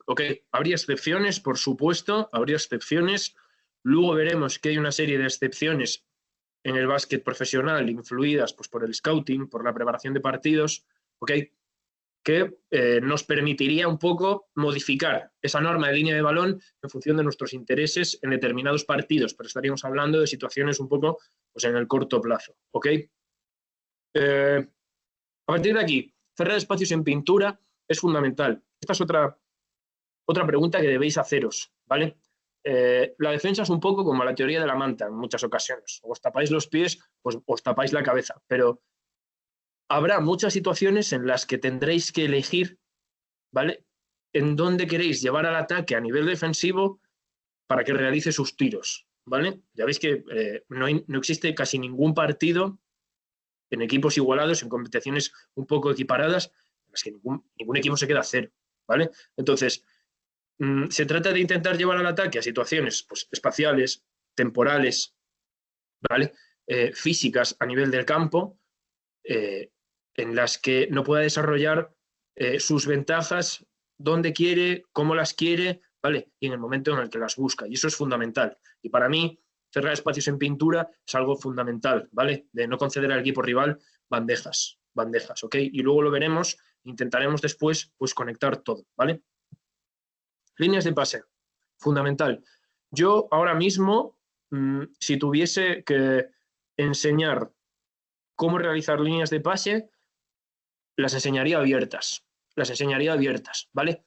Ok, habría excepciones, por supuesto, habría excepciones. Luego veremos que hay una serie de excepciones en el básquet profesional influidas pues, por el scouting, por la preparación de partidos, ¿ok? Que nos permitiría un poco modificar esa norma de línea de balón en función de nuestros intereses en determinados partidos, pero estaríamos hablando de situaciones un poco pues, en el corto plazo, ¿ok? A partir de aquí, cerrar espacios en pintura es fundamental. Esta es otra pregunta que debéis haceros, ¿vale? La defensa es un poco como la teoría de la manta en muchas ocasiones. Os tapáis los pies, pues os tapáis la cabeza, pero habrá muchas situaciones en las que tendréis que elegir, ¿vale? En dónde queréis llevar al ataque a nivel defensivo para que realice sus tiros, ¿vale? Ya veis que no existe casi ningún partido en equipos igualados, en competiciones un poco equiparadas, en las que ningún equipo se queda a cero, ¿vale? Entonces, Se trata de intentar llevar al ataque a situaciones pues, espaciales, temporales, ¿vale? Físicas a nivel del campo, en las que no pueda desarrollar sus ventajas donde quiere, cómo las quiere, ¿vale? Y en el momento en el que las busca. Y eso es fundamental. Y para mí, cerrar espacios en pintura es algo fundamental, ¿vale? De no conceder al equipo rival bandejas, ¿ok? Y luego lo veremos, intentaremos después, pues, conectar todo, ¿vale? Líneas de pase, fundamental. Yo ahora mismo, si tuviese que enseñar cómo realizar líneas de pase, las enseñaría abiertas, ¿vale?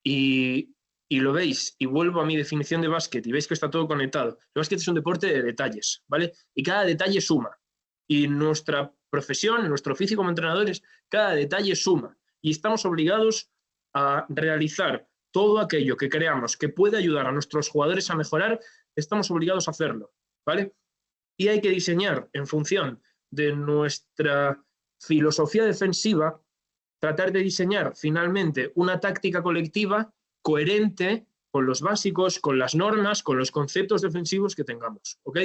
Y lo veis, y vuelvo a mi definición de básquet, y veis que está todo conectado. El básquet es un deporte de detalles, ¿vale? Y cada detalle suma. Y nuestra profesión, nuestro oficio como entrenadores, cada detalle suma. Y estamos obligados a realizar todo aquello que creamos que puede ayudar a nuestros jugadores a mejorar, estamos obligados a hacerlo, ¿vale? Y hay que diseñar en función de nuestra filosofía defensiva, tratar de diseñar finalmente una táctica colectiva coherente con los básicos, con las normas, con los conceptos defensivos que tengamos, ¿ok?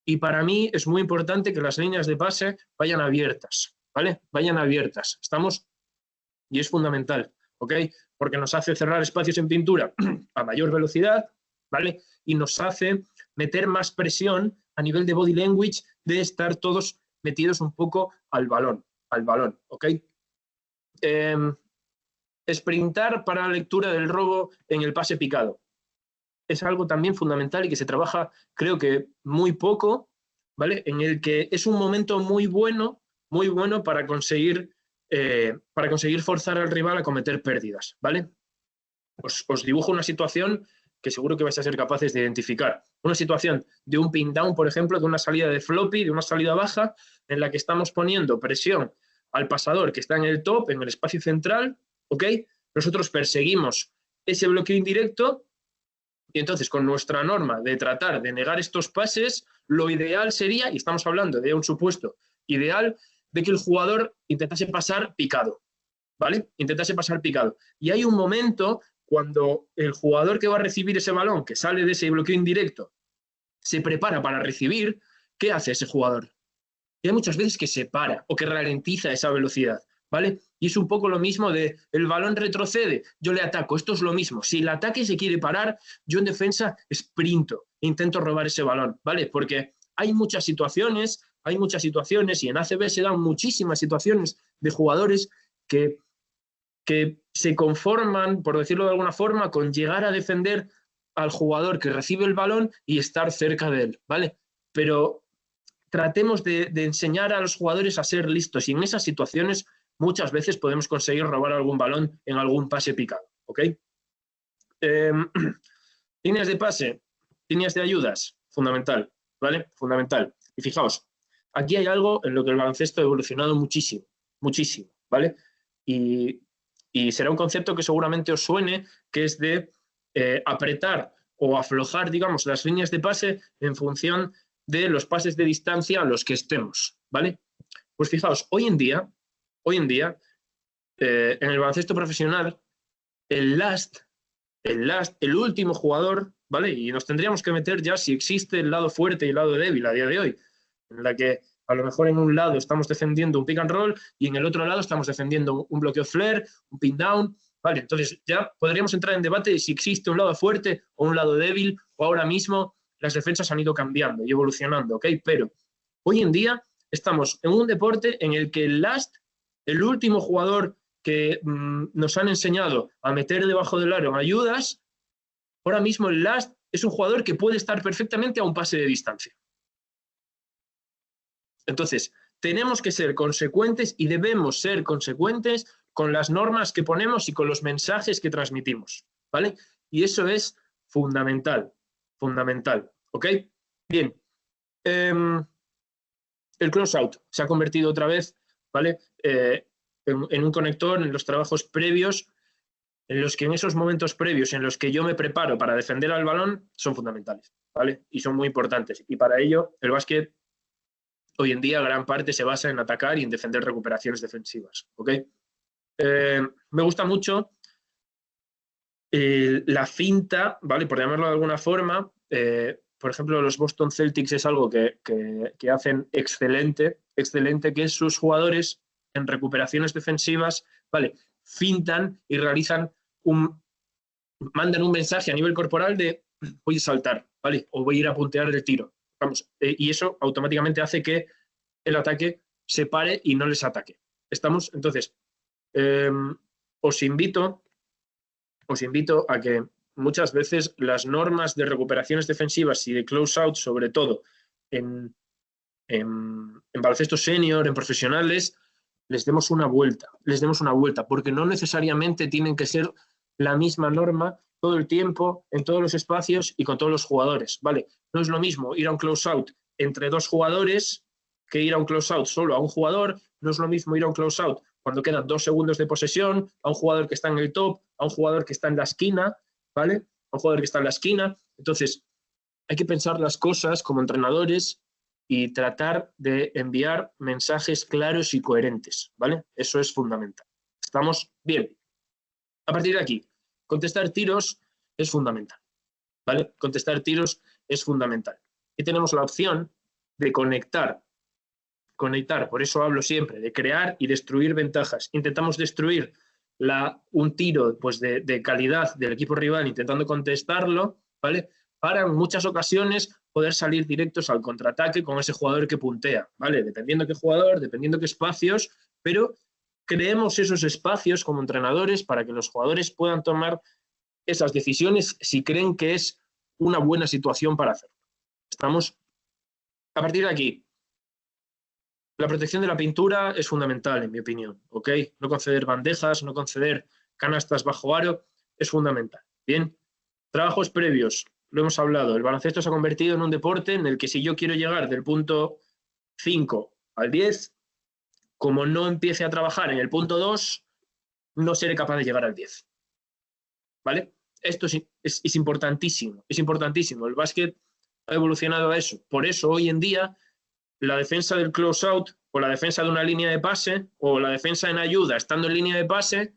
Y para mí es muy importante que las líneas de pase vayan abiertas, ¿vale? Vayan abiertas. ¿Estamos? Y es fundamental, ¿ok? Porque nos hace cerrar espacios en pintura a mayor velocidad, ¿vale? Y nos hace meter más presión a nivel de body language de estar todos metidos un poco al balón, ¿ok? Sprintar para la lectura del robo en el pase picado. Es algo también fundamental y que se trabaja, creo que muy poco, ¿vale? En el que es un momento muy bueno para conseguir forzar al rival a cometer pérdidas, ¿vale? Os dibujo una situación que seguro que vais a ser capaces de identificar. Una situación de un pin down, por ejemplo, de una salida de floppy, de una salida baja, en la que estamos poniendo presión al pasador que está en el top, en el espacio central, ¿ok? Nosotros perseguimos ese bloqueo indirecto y entonces con nuestra norma de tratar de negar estos pases, lo ideal sería, y estamos hablando de un supuesto ideal, de que el jugador intentase pasar picado, ¿vale? Intentase pasar picado. Y hay un momento cuando el jugador que va a recibir ese balón, que sale de ese bloqueo indirecto, se prepara para recibir, ¿qué hace ese jugador? Y hay muchas veces que se para o que ralentiza esa velocidad, ¿vale? Y es un poco lo mismo de el balón retrocede, yo le ataco, esto es lo mismo. Si el ataque se quiere parar, yo en defensa sprinto, intento robar ese balón, ¿vale? Porque hay muchas situaciones y en ACB se dan muchísimas situaciones de jugadores que se conforman, por decirlo de alguna forma, con llegar a defender al jugador que recibe el balón y estar cerca de él, ¿vale? Pero tratemos de enseñar a los jugadores a ser listos y en esas situaciones muchas veces podemos conseguir robar algún balón en algún pase picado, ¿ok? Líneas de pase, líneas de ayudas, fundamental, ¿vale? Fundamental. Y fijaos, aquí hay algo en lo que el baloncesto ha evolucionado muchísimo, muchísimo, ¿vale? Y será un concepto que seguramente os suene, que es de apretar o aflojar, digamos, las líneas de pase en función de los pases de distancia a los que estemos, ¿vale? Pues fijaos, hoy en día, en el baloncesto profesional, el último jugador, ¿vale? Y nos tendríamos que meter ya si existe el lado fuerte y el lado débil a día de hoy, en la que a lo mejor en un lado estamos defendiendo un pick and roll y en el otro lado estamos defendiendo un bloqueo flare, un pin down, ¿vale? Entonces ya podríamos entrar en debate de si existe un lado fuerte o un lado débil, o ahora mismo las defensas han ido cambiando y evolucionando, ¿ok? Pero hoy en día estamos en un deporte en el que el último jugador que nos han enseñado a meter debajo del aro en ayudas, ahora mismo el last es un jugador que puede estar perfectamente a un pase de distancia. Entonces, tenemos que ser consecuentes y debemos ser consecuentes con las normas que ponemos y con los mensajes que transmitimos, ¿vale? Y eso es fundamental, fundamental, ¿ok? Bien. El cross-out se ha convertido otra vez, ¿vale? En un conector en los trabajos previos, en los que en esos momentos previos en los que yo me preparo para defender al balón son fundamentales, ¿vale? Y son muy importantes. Y para ello, el básquet hoy en día gran parte se basa en atacar y en defender recuperaciones defensivas, ¿ok? Me gusta mucho la finta, ¿vale? Por llamarlo de alguna forma, por ejemplo, los Boston Celtics es algo que hacen excelente, que es sus jugadores en recuperaciones defensivas, ¿vale? Fintan y mandan un mensaje a nivel corporal de voy a saltar, ¿vale? O voy a ir a puntear el tiro. Vamos, y eso automáticamente hace que el ataque se pare y no les ataque. ¿Estamos? Entonces, os invito a que muchas veces las normas de recuperaciones defensivas y de close-out, sobre todo en baloncesto senior, en profesionales, les demos una vuelta, porque no necesariamente tienen que ser la misma norma todo el tiempo, en todos los espacios y con todos los jugadores, ¿vale? No es lo mismo ir a un close-out entre 2 jugadores que ir a un close-out solo a un jugador, no es lo mismo ir a un close-out cuando quedan 2 segundos de posesión, a un jugador que está en el top, a un jugador que está en la esquina, ¿vale? A un jugador que está en la esquina. Entonces, hay que pensar las cosas como entrenadores y tratar de enviar mensajes claros y coherentes, ¿vale? Eso es fundamental. ¿Estamos bien? A partir de aquí, contestar tiros es fundamental, ¿vale? Contestar tiros es fundamental. Y tenemos la opción de conectar, por eso hablo siempre, de crear y destruir ventajas. Intentamos destruir un tiro pues, de calidad del equipo rival intentando contestarlo, ¿vale? Para en muchas ocasiones poder salir directos al contraataque con ese jugador que puntea, ¿vale? Dependiendo qué jugador, dependiendo qué espacios, pero creemos esos espacios como entrenadores para que los jugadores puedan tomar esas decisiones si creen que es una buena situación para hacerlo. ¿Estamos? A partir de aquí, la protección de la pintura es fundamental, en mi opinión, ¿ok? No conceder bandejas, no conceder canastas bajo aro, es fundamental. Bien, trabajos previos, lo hemos hablado, el baloncesto se ha convertido en un deporte en el que si yo quiero llegar del punto 5 al 10, como no empiece a trabajar en el punto 2, no seré capaz de llegar al 10. ¿Vale? Esto es importantísimo, es importantísimo. El básquet ha evolucionado a eso. Por eso, hoy en día, la defensa del close-out o la defensa de una línea de pase o la defensa en ayuda estando en línea de pase,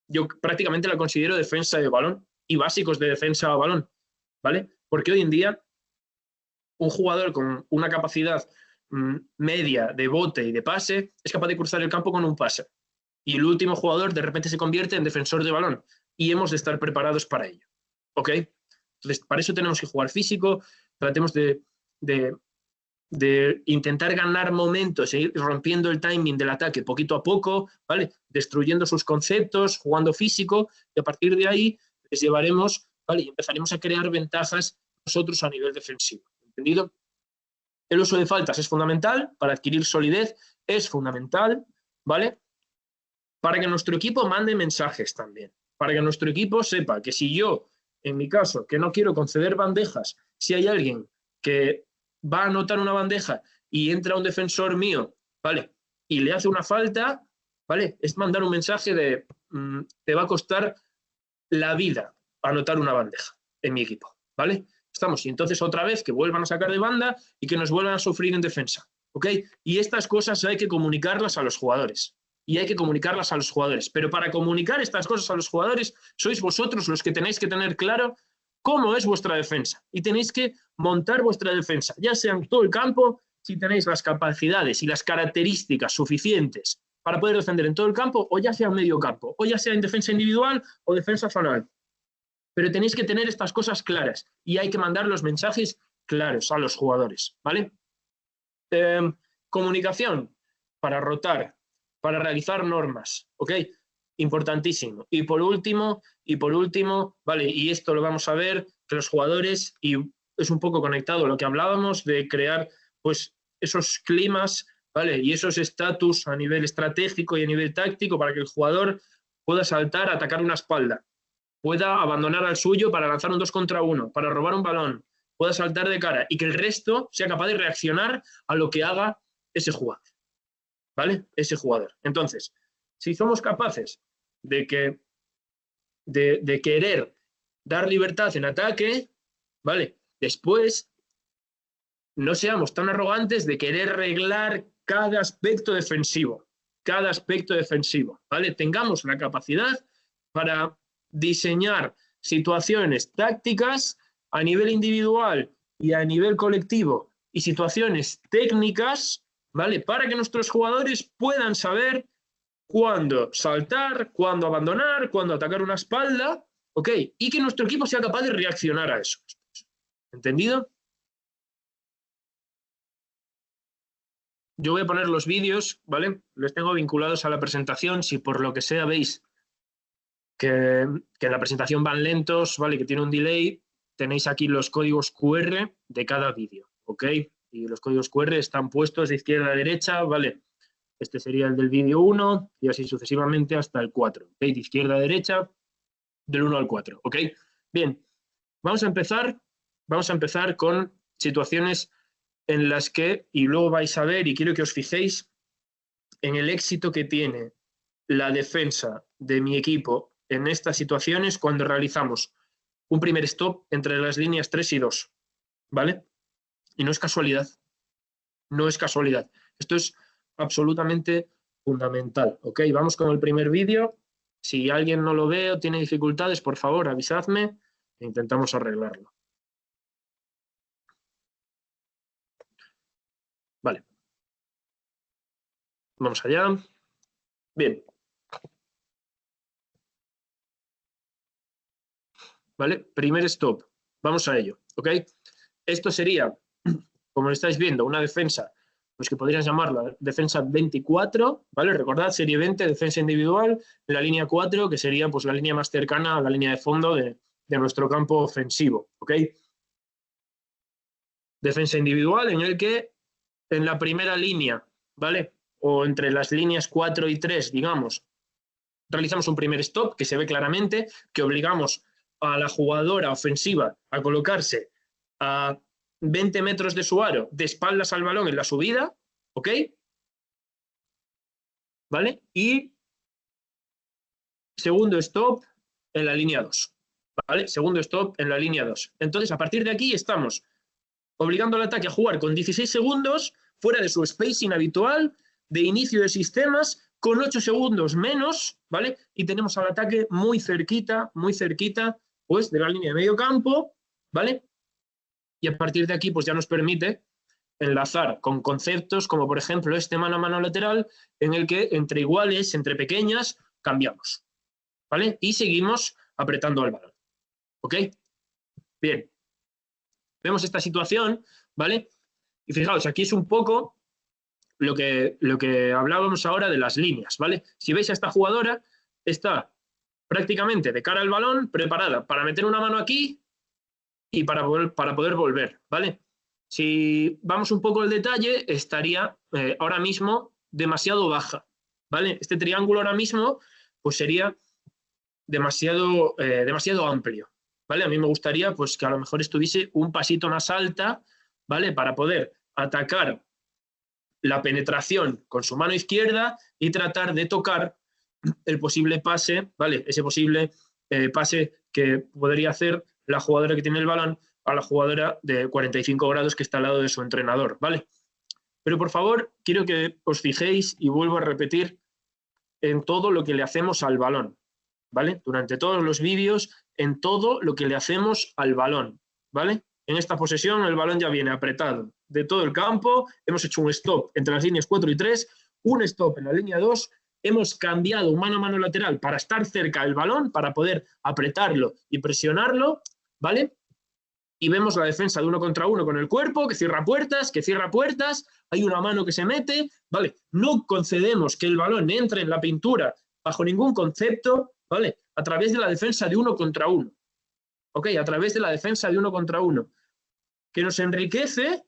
yo prácticamente la considero defensa de balón y básicos de defensa a balón, ¿vale? Porque hoy en día un jugador con una capacidad media de bote y de pase es capaz de cruzar el campo con un pase. Y el último jugador de repente se convierte en defensor de balón y hemos de estar preparados para ello, ¿ok? Entonces, para eso tenemos que jugar físico, tratemos de intentar ganar momentos, ir rompiendo el timing del ataque poquito a poco, ¿vale? Destruyendo sus conceptos, jugando físico, y a partir de ahí les llevaremos, ¿vale? Y empezaremos a crear ventajas nosotros a nivel defensivo, ¿entendido? El uso de faltas es fundamental para adquirir solidez, es fundamental, ¿vale? Para que nuestro equipo mande mensajes también, para que nuestro equipo sepa que si yo, en mi caso, que no quiero conceder bandejas, si hay alguien que va a anotar una bandeja y entra un defensor mío, ¿vale? Y le hace una falta, ¿vale? Es mandar un mensaje de te va a costar la vida anotar una bandeja en mi equipo, ¿vale? Estamos, y entonces otra vez que vuelvan a sacar de banda y que nos vuelvan a sufrir en defensa, ¿ok? Y estas cosas hay que comunicarlas a los jugadores. Y hay que comunicarlas a los jugadores. Pero para comunicar estas cosas a los jugadores, sois vosotros los que tenéis que tener claro cómo es vuestra defensa. Y tenéis que montar vuestra defensa, ya sea en todo el campo, si tenéis las capacidades y las características suficientes para poder defender en todo el campo, o ya sea en medio campo, o ya sea en defensa individual o defensa zonal. Pero tenéis que tener estas cosas claras y hay que mandar los mensajes claros a los jugadores, ¿vale? Comunicación para rotar, para realizar normas, ¿ok? Importantísimo. Y por último, ¿vale? Y esto lo vamos a ver, que los jugadores, y es un poco conectado a lo que hablábamos de crear, pues, esos climas, ¿vale? Y esos estatus a nivel estratégico y a nivel táctico para que el jugador pueda saltar, atacar una espalda, pueda abandonar al suyo para lanzar un 2 contra 1, para robar un balón, pueda saltar de cara y que el resto sea capaz de reaccionar a lo que haga ese jugador, ¿vale? Ese jugador. Entonces, si somos capaces de querer dar libertad en ataque, ¿vale? Después, no seamos tan arrogantes de querer arreglar cada aspecto defensivo, ¿vale? Tengamos la capacidad para diseñar situaciones tácticas a nivel individual y a nivel colectivo y situaciones técnicas, ¿vale? Para que nuestros jugadores puedan saber cuándo saltar, cuándo abandonar, cuándo atacar una espalda, ¿ok? Y que nuestro equipo sea capaz de reaccionar a eso. ¿Entendido? Yo voy a poner los vídeos, ¿vale? Les tengo vinculados a la presentación. Si por lo que sea veis que en la presentación van lentos, ¿vale? Que tiene un delay, tenéis aquí los códigos QR de cada vídeo, ¿ok? Y los códigos QR están puestos de izquierda a derecha, ¿vale? Este sería el del vídeo 1 y así sucesivamente hasta el 4, ¿ok? De izquierda a derecha, del 1 al 4, ¿ok? Bien, vamos a empezar con situaciones en las que, y luego vais a ver, y quiero que os fijéis en el éxito que tiene la defensa de mi equipo en estas situaciones cuando realizamos un primer stop entre las líneas 3 y 2, ¿vale? Y no es casualidad, no es casualidad. Esto es absolutamente fundamental, ¿ok? Vamos con el primer vídeo. Si alguien no lo ve o tiene dificultades, por favor, avisadme e intentamos arreglarlo. Vale. Vamos allá. Bien. ¿Vale? Primer stop. Vamos a ello, ¿ok? Esto sería, como lo estáis viendo, una defensa, pues que podrías llamarla defensa 24, ¿vale? Recordad, serie 20, defensa individual, en la línea 4, que sería pues la línea más cercana a la línea de fondo de nuestro campo ofensivo, ¿ok? Defensa individual en el que en la primera línea, ¿vale? O entre las líneas 4 y 3, digamos, realizamos un primer stop que se ve claramente, que obligamos a la jugadora ofensiva a colocarse a 20 metros de su aro, de espaldas al balón en la subida, ¿ok? ¿Vale? Y segundo stop en la línea 2, ¿vale? Segundo stop en la línea 2. Entonces, a partir de aquí estamos obligando al ataque a jugar con 16 segundos fuera de su spacing habitual, de inicio de sistemas, con 8 segundos menos, ¿vale? Y tenemos al ataque muy cerquita, pues, de la línea de medio campo, ¿vale? Y a partir de aquí, pues ya nos permite enlazar con conceptos como, por ejemplo, este mano a mano lateral, en el que entre iguales, entre pequeñas, cambiamos, ¿vale? Y seguimos apretando al balón, ¿ok? Bien. Vemos esta situación, ¿vale? Y fijaos, aquí es un poco lo que hablábamos ahora de las líneas, ¿vale? Si veis a esta jugadora, está prácticamente de cara al balón, preparada para meter una mano aquí y para poder volver, ¿vale? Si vamos un poco al detalle, estaría ahora mismo demasiado baja, ¿vale? Este triángulo ahora mismo pues sería demasiado amplio, ¿vale? A mí me gustaría pues que a lo mejor estuviese un pasito más alta, ¿vale? Para poder atacar la penetración con su mano izquierda y tratar de tocar el posible pase, ¿vale? Ese posible pase que podría hacer la jugadora que tiene el balón a la jugadora de 45 grados que está al lado de su entrenador, ¿vale? Pero por favor, quiero que os fijéis, y vuelvo a repetir, en todo lo que le hacemos al balón, ¿vale? Durante todos los vídeos, en todo lo que le hacemos al balón, ¿vale? En esta posesión el balón ya viene apretado de todo el campo, hemos hecho un stop entre las líneas 4 y 3, un stop en la línea 2, hemos cambiado un mano a mano lateral para estar cerca del balón, para poder apretarlo y presionarlo, ¿vale? Y vemos la defensa de 1 contra 1 con el cuerpo, que cierra puertas, hay una mano que se mete, ¿vale? No concedemos que el balón entre en la pintura bajo ningún concepto, ¿vale? A través de la defensa de 1 contra 1. ¿Ok? A través de la defensa de 1 contra 1. Que nos enriquece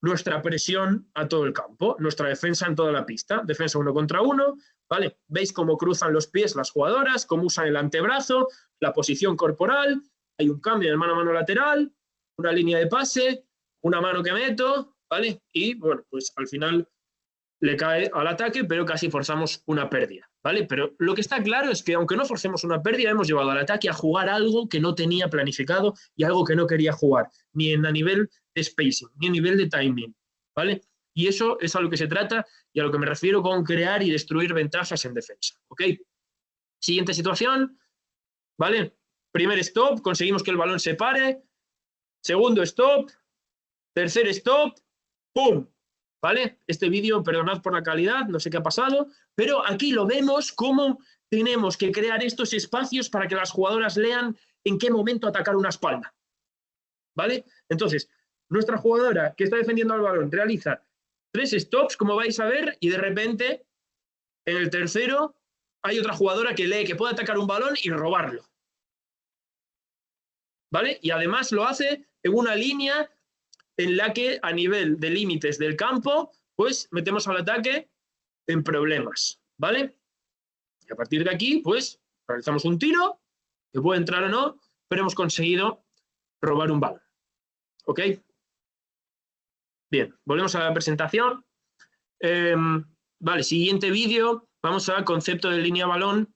nuestra presión a todo el campo, nuestra defensa en toda la pista. Defensa 1 contra 1, ¿vale? Veis cómo cruzan los pies las jugadoras, cómo usan el antebrazo, la posición corporal, hay un cambio de mano a mano lateral, una línea de pase, una mano que meto, ¿vale? Y, bueno, pues al final le cae al ataque, pero casi forzamos una pérdida, ¿vale? Pero lo que está claro es que aunque no forcemos una pérdida, hemos llevado al ataque a jugar algo que no tenía planificado y algo que no quería jugar, ni a nivel de spacing, ni a nivel de timing, ¿vale? Y eso es a lo que se trata y a lo que me refiero con crear y destruir ventajas en defensa, ¿ok? Siguiente situación, ¿vale? Primer stop, conseguimos que el balón se pare. Segundo stop. Tercer stop. ¡Pum! ¿Vale? Este vídeo, perdonad por la calidad, no sé qué ha pasado, pero aquí lo vemos cómo tenemos que crear estos espacios para que las jugadoras lean en qué momento atacar una espalda. ¿Vale? Entonces, nuestra jugadora que está defendiendo al balón realiza 3 stops, como vais a ver, y de repente, en el tercero, hay otra jugadora que lee que puede atacar un balón y robarlo. ¿Vale? Y además lo hace en una línea en la que a nivel de límites del campo, pues metemos al ataque en problemas, ¿vale? Y a partir de aquí, pues realizamos un tiro, que puede entrar o no, pero hemos conseguido robar un balón. ¿Ok? Bien, volvemos a la presentación. Vale, siguiente vídeo, vamos al concepto de línea balón,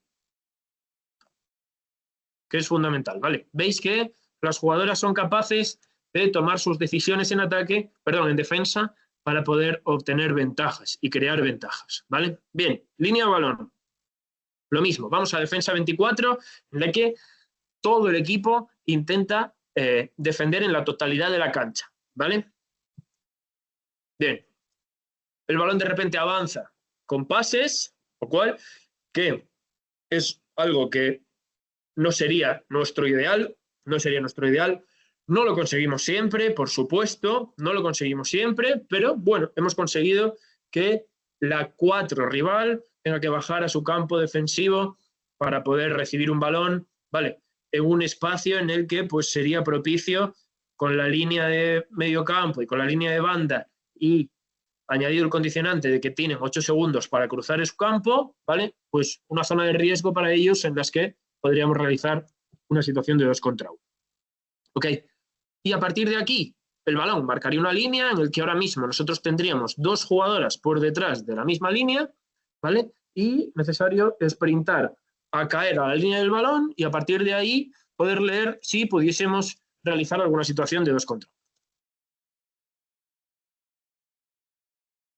que es fundamental, ¿vale? Veis que las jugadoras son capaces de tomar sus decisiones en ataque, perdón, en defensa, para poder obtener ventajas y crear ventajas, ¿vale? Bien, línea balón. Lo mismo, vamos a defensa 24, en la que todo el equipo intenta defender en la totalidad de la cancha, ¿vale? Bien, el balón de repente avanza con pases, lo cual que es algo que no sería nuestro ideal, no lo conseguimos siempre, por supuesto, no lo conseguimos siempre, pero bueno, hemos conseguido que la 4 rival tenga que bajar a su campo defensivo para poder recibir un balón, ¿vale? En un espacio en el que pues sería propicio con la línea de medio campo y con la línea de banda y añadido el condicionante de que tienen 8 segundos para cruzar su campo, ¿vale? Pues una zona de riesgo para ellos en las que podríamos realizar una situación de 2 contra 1. ¿Ok? Y a partir de aquí, el balón marcaría una línea en el que ahora mismo nosotros tendríamos 2 jugadoras por detrás de la misma línea, ¿vale? Y necesario sprintar a caer a la línea del balón y a partir de ahí poder leer si pudiésemos realizar alguna situación de 2 contra 1.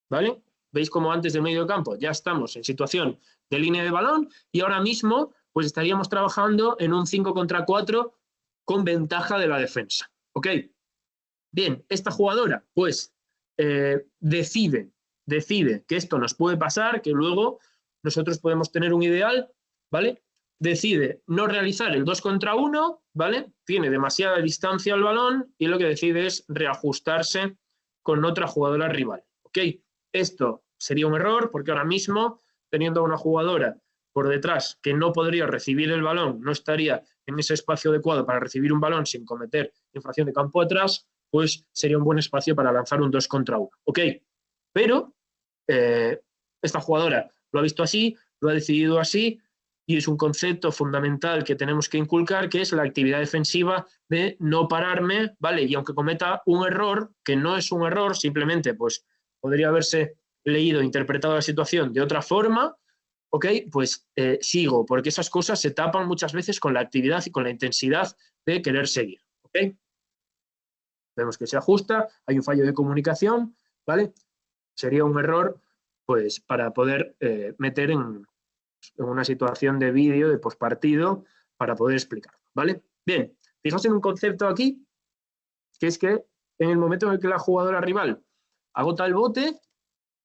¿Vale? ¿Veis cómo antes del medio campo ya estamos en situación de línea de balón y ahora mismo pues estaríamos trabajando en un 5 contra 4 con ventaja de la defensa? ¿Ok? Bien, esta jugadora pues decide que esto nos puede pasar, que luego nosotros podemos tener un ideal, ¿vale? Decide no realizar el 2 contra 1, ¿vale? Tiene demasiada distancia al balón y lo que decide es reajustarse con otra jugadora rival, ¿ok? Esto sería un error porque ahora mismo, teniendo a una jugadora por detrás que no podría recibir el balón, no estaría en ese espacio adecuado para recibir un balón sin cometer infracción de campo atrás, pues sería un buen espacio para lanzar un 2 contra 1. ¿Ok? Pero esta jugadora lo ha visto así, lo ha decidido así, y es un concepto fundamental que tenemos que inculcar, que es la actividad defensiva de no pararme, ¿vale? Y aunque cometa un error, que no es un error, simplemente pues podría haberse leído, interpretado la situación de otra forma, ¿ok? Pues sigo, porque esas cosas se tapan muchas veces con la actividad y con la intensidad de querer seguir, ¿ok? Vemos que se ajusta, hay un fallo de comunicación, ¿vale? Sería un error, pues, para poder meter en una situación de vídeo, de postpartido, para poder explicarlo, ¿vale? Bien, fijaos en un concepto aquí, que es que en el momento en el que la jugadora rival agota el bote,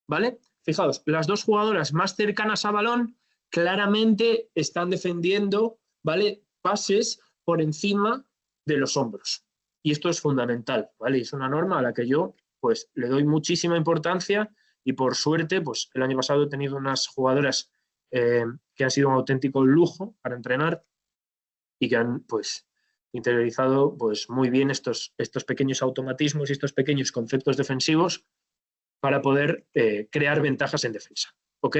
¿vale? Fijaos, las 2 jugadoras más cercanas a balón claramente están defendiendo, ¿vale? Pases por encima de los hombros. Y esto es fundamental, ¿vale? Es una norma a la que yo, pues, le doy muchísima importancia y por suerte, pues, el año pasado he tenido unas jugadoras que han sido un auténtico lujo para entrenar y que han, pues, interiorizado, pues, muy bien estos pequeños automatismos y estos pequeños conceptos defensivos para poder crear ventajas en defensa. ¿Ok?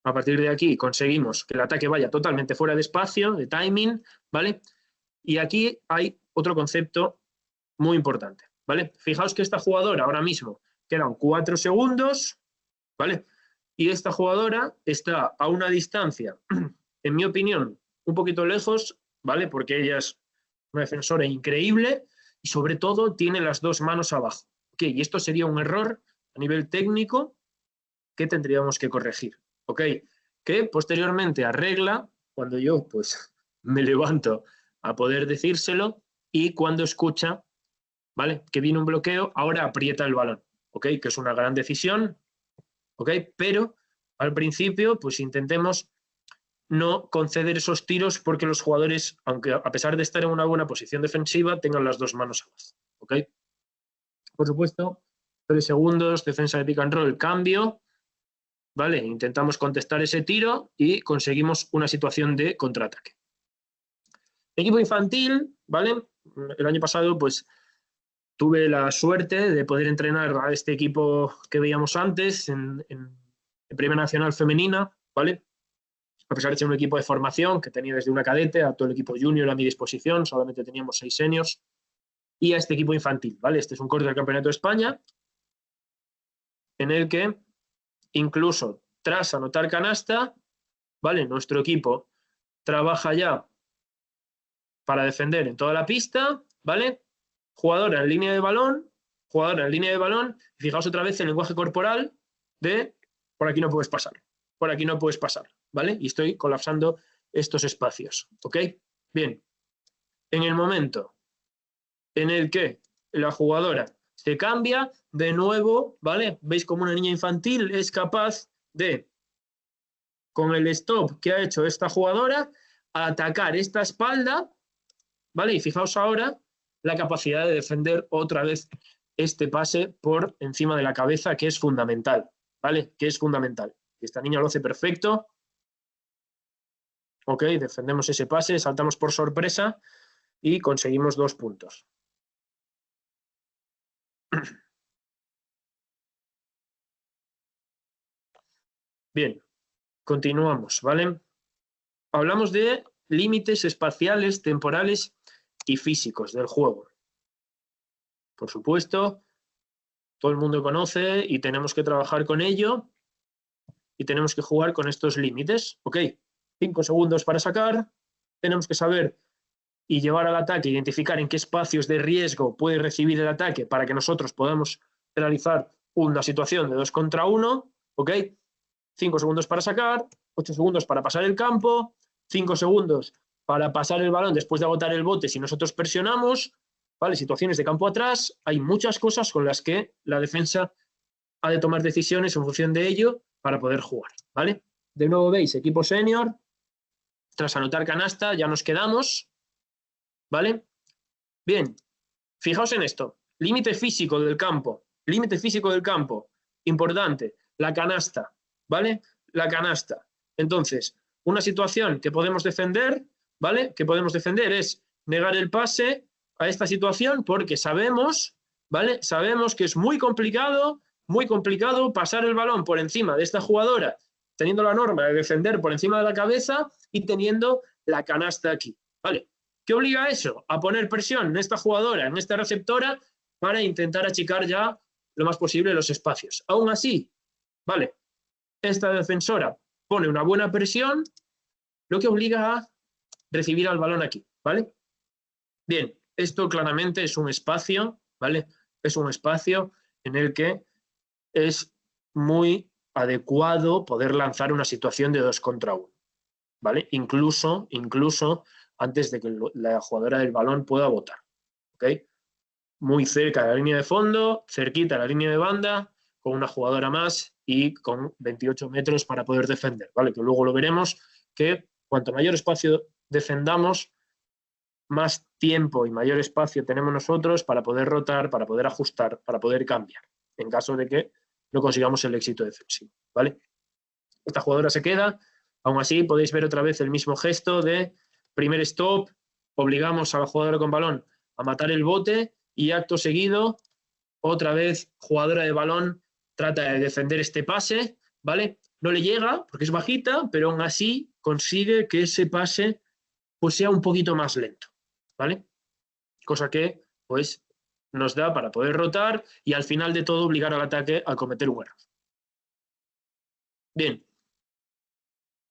A partir de aquí conseguimos que el ataque vaya totalmente fuera de espacio, de timing, ¿vale? Y aquí hay otro concepto muy importante, ¿vale? Fijaos que esta jugadora ahora mismo quedan 4 segundos, ¿vale? Y esta jugadora está a una distancia, en mi opinión, un poquito lejos, ¿vale? Porque ella es una defensora increíble y sobre todo tiene las 2 manos abajo. ¿Ok? Y esto sería un error a nivel técnico que tendríamos que corregir. ¿Ok? Que posteriormente arregla cuando yo, pues, me levanto a poder decírselo y cuando escucha, ¿vale?, que viene un bloqueo, ahora aprieta el balón, ¿ok? Que es una gran decisión, ¿ok? Pero al principio, pues intentemos no conceder esos tiros porque los jugadores, aunque a pesar de estar en una buena posición defensiva, tengan las dos manos a más, ¿ok? Por supuesto, 3 segundos, defensa de pick and roll, cambio, ¿vale? Intentamos contestar ese tiro y conseguimos una situación de contraataque. Equipo infantil, ¿vale? El año pasado, pues, tuve la suerte de poder entrenar a este equipo que veíamos antes en Primera Nacional Femenina, ¿vale? A pesar de ser un equipo de formación que tenía desde una cadete a todo el equipo junior a mi disposición, solamente teníamos 6 seniors, y a este equipo infantil, ¿vale? Este es un corte del Campeonato de España, en el que incluso tras anotar canasta, ¿vale?, nuestro equipo trabaja ya para defender en toda la pista, ¿vale? Jugadora en línea de balón, y fijaos otra vez el lenguaje corporal de por aquí no puedes pasar, por aquí no puedes pasar, ¿vale? Y estoy colapsando estos espacios, ¿ok? Bien, en el momento en el que la jugadora se cambia, de nuevo, ¿vale? Veis como una niña infantil es capaz de, con el stop que ha hecho esta jugadora, atacar esta espalda, ¿vale? Y fijaos ahora la capacidad de defender otra vez este pase por encima de la cabeza, que es fundamental, ¿vale? Que es fundamental. Esta niña lo hace perfecto. Ok, defendemos ese pase, saltamos por sorpresa y conseguimos 2 puntos. Bien, continuamos, ¿vale? Hablamos de límites espaciales, temporales y físicos del juego. Por supuesto, todo el mundo conoce y tenemos que trabajar con ello y tenemos que jugar con estos límites. Ok, 5 segundos para sacar, tenemos que saber y llevar al ataque, identificar en qué espacios de riesgo puede recibir el ataque para que nosotros podamos realizar una situación de 2 contra 1, ok, 5 segundos para sacar, 8 segundos para pasar el campo, 5 segundos para pasar el balón después de agotar el bote si nosotros presionamos, ¿vale? Situaciones de campo atrás, hay muchas cosas con las que la defensa ha de tomar decisiones en función de ello para poder jugar, ¿vale? De nuevo veis, equipo senior, tras anotar canasta ya nos quedamos, ¿vale? Bien, fijaos en esto, límite físico del campo, importante, la canasta, ¿vale? La canasta. Entonces, una situación que podemos defender, ¿vale? Que podemos defender es negar el pase a esta situación porque sabemos, ¿vale? Sabemos que es muy complicado pasar el balón por encima de esta jugadora, teniendo la norma de defender por encima de la cabeza y teniendo la canasta aquí, ¿vale? ¿Qué obliga a eso? A poner presión en esta jugadora, en esta receptora, para intentar achicar ya lo más posible los espacios. Aún así, ¿vale? Esta defensora pone una buena presión, lo que obliga a recibir al balón aquí, ¿vale? Bien, esto claramente es un espacio, ¿vale? Es un espacio en el que es muy adecuado poder lanzar una situación de 2 contra 1, ¿vale? Incluso antes de que la jugadora del balón pueda botar, ¿ok? Muy cerca de la línea de fondo, cerquita de la línea de banda, con una jugadora más y con 28 metros para poder defender, ¿vale? Que luego lo veremos, que cuanto mayor espacio defendamos, más tiempo y mayor espacio tenemos nosotros para poder rotar, para poder ajustar, para poder cambiar, en caso de que no consigamos el éxito defensivo, ¿vale? Esta jugadora se queda, aún así podéis ver otra vez el mismo gesto de primer stop, obligamos a la jugadora con balón a matar el bote y acto seguido, otra vez jugadora de balón trata de defender este pase, ¿vale? No le llega porque es bajita, pero aún así consigue que ese pase pues sea un poquito más lento, ¿vale? Cosa que pues nos da para poder rotar y al final de todo obligar al ataque a cometer un error. Bien.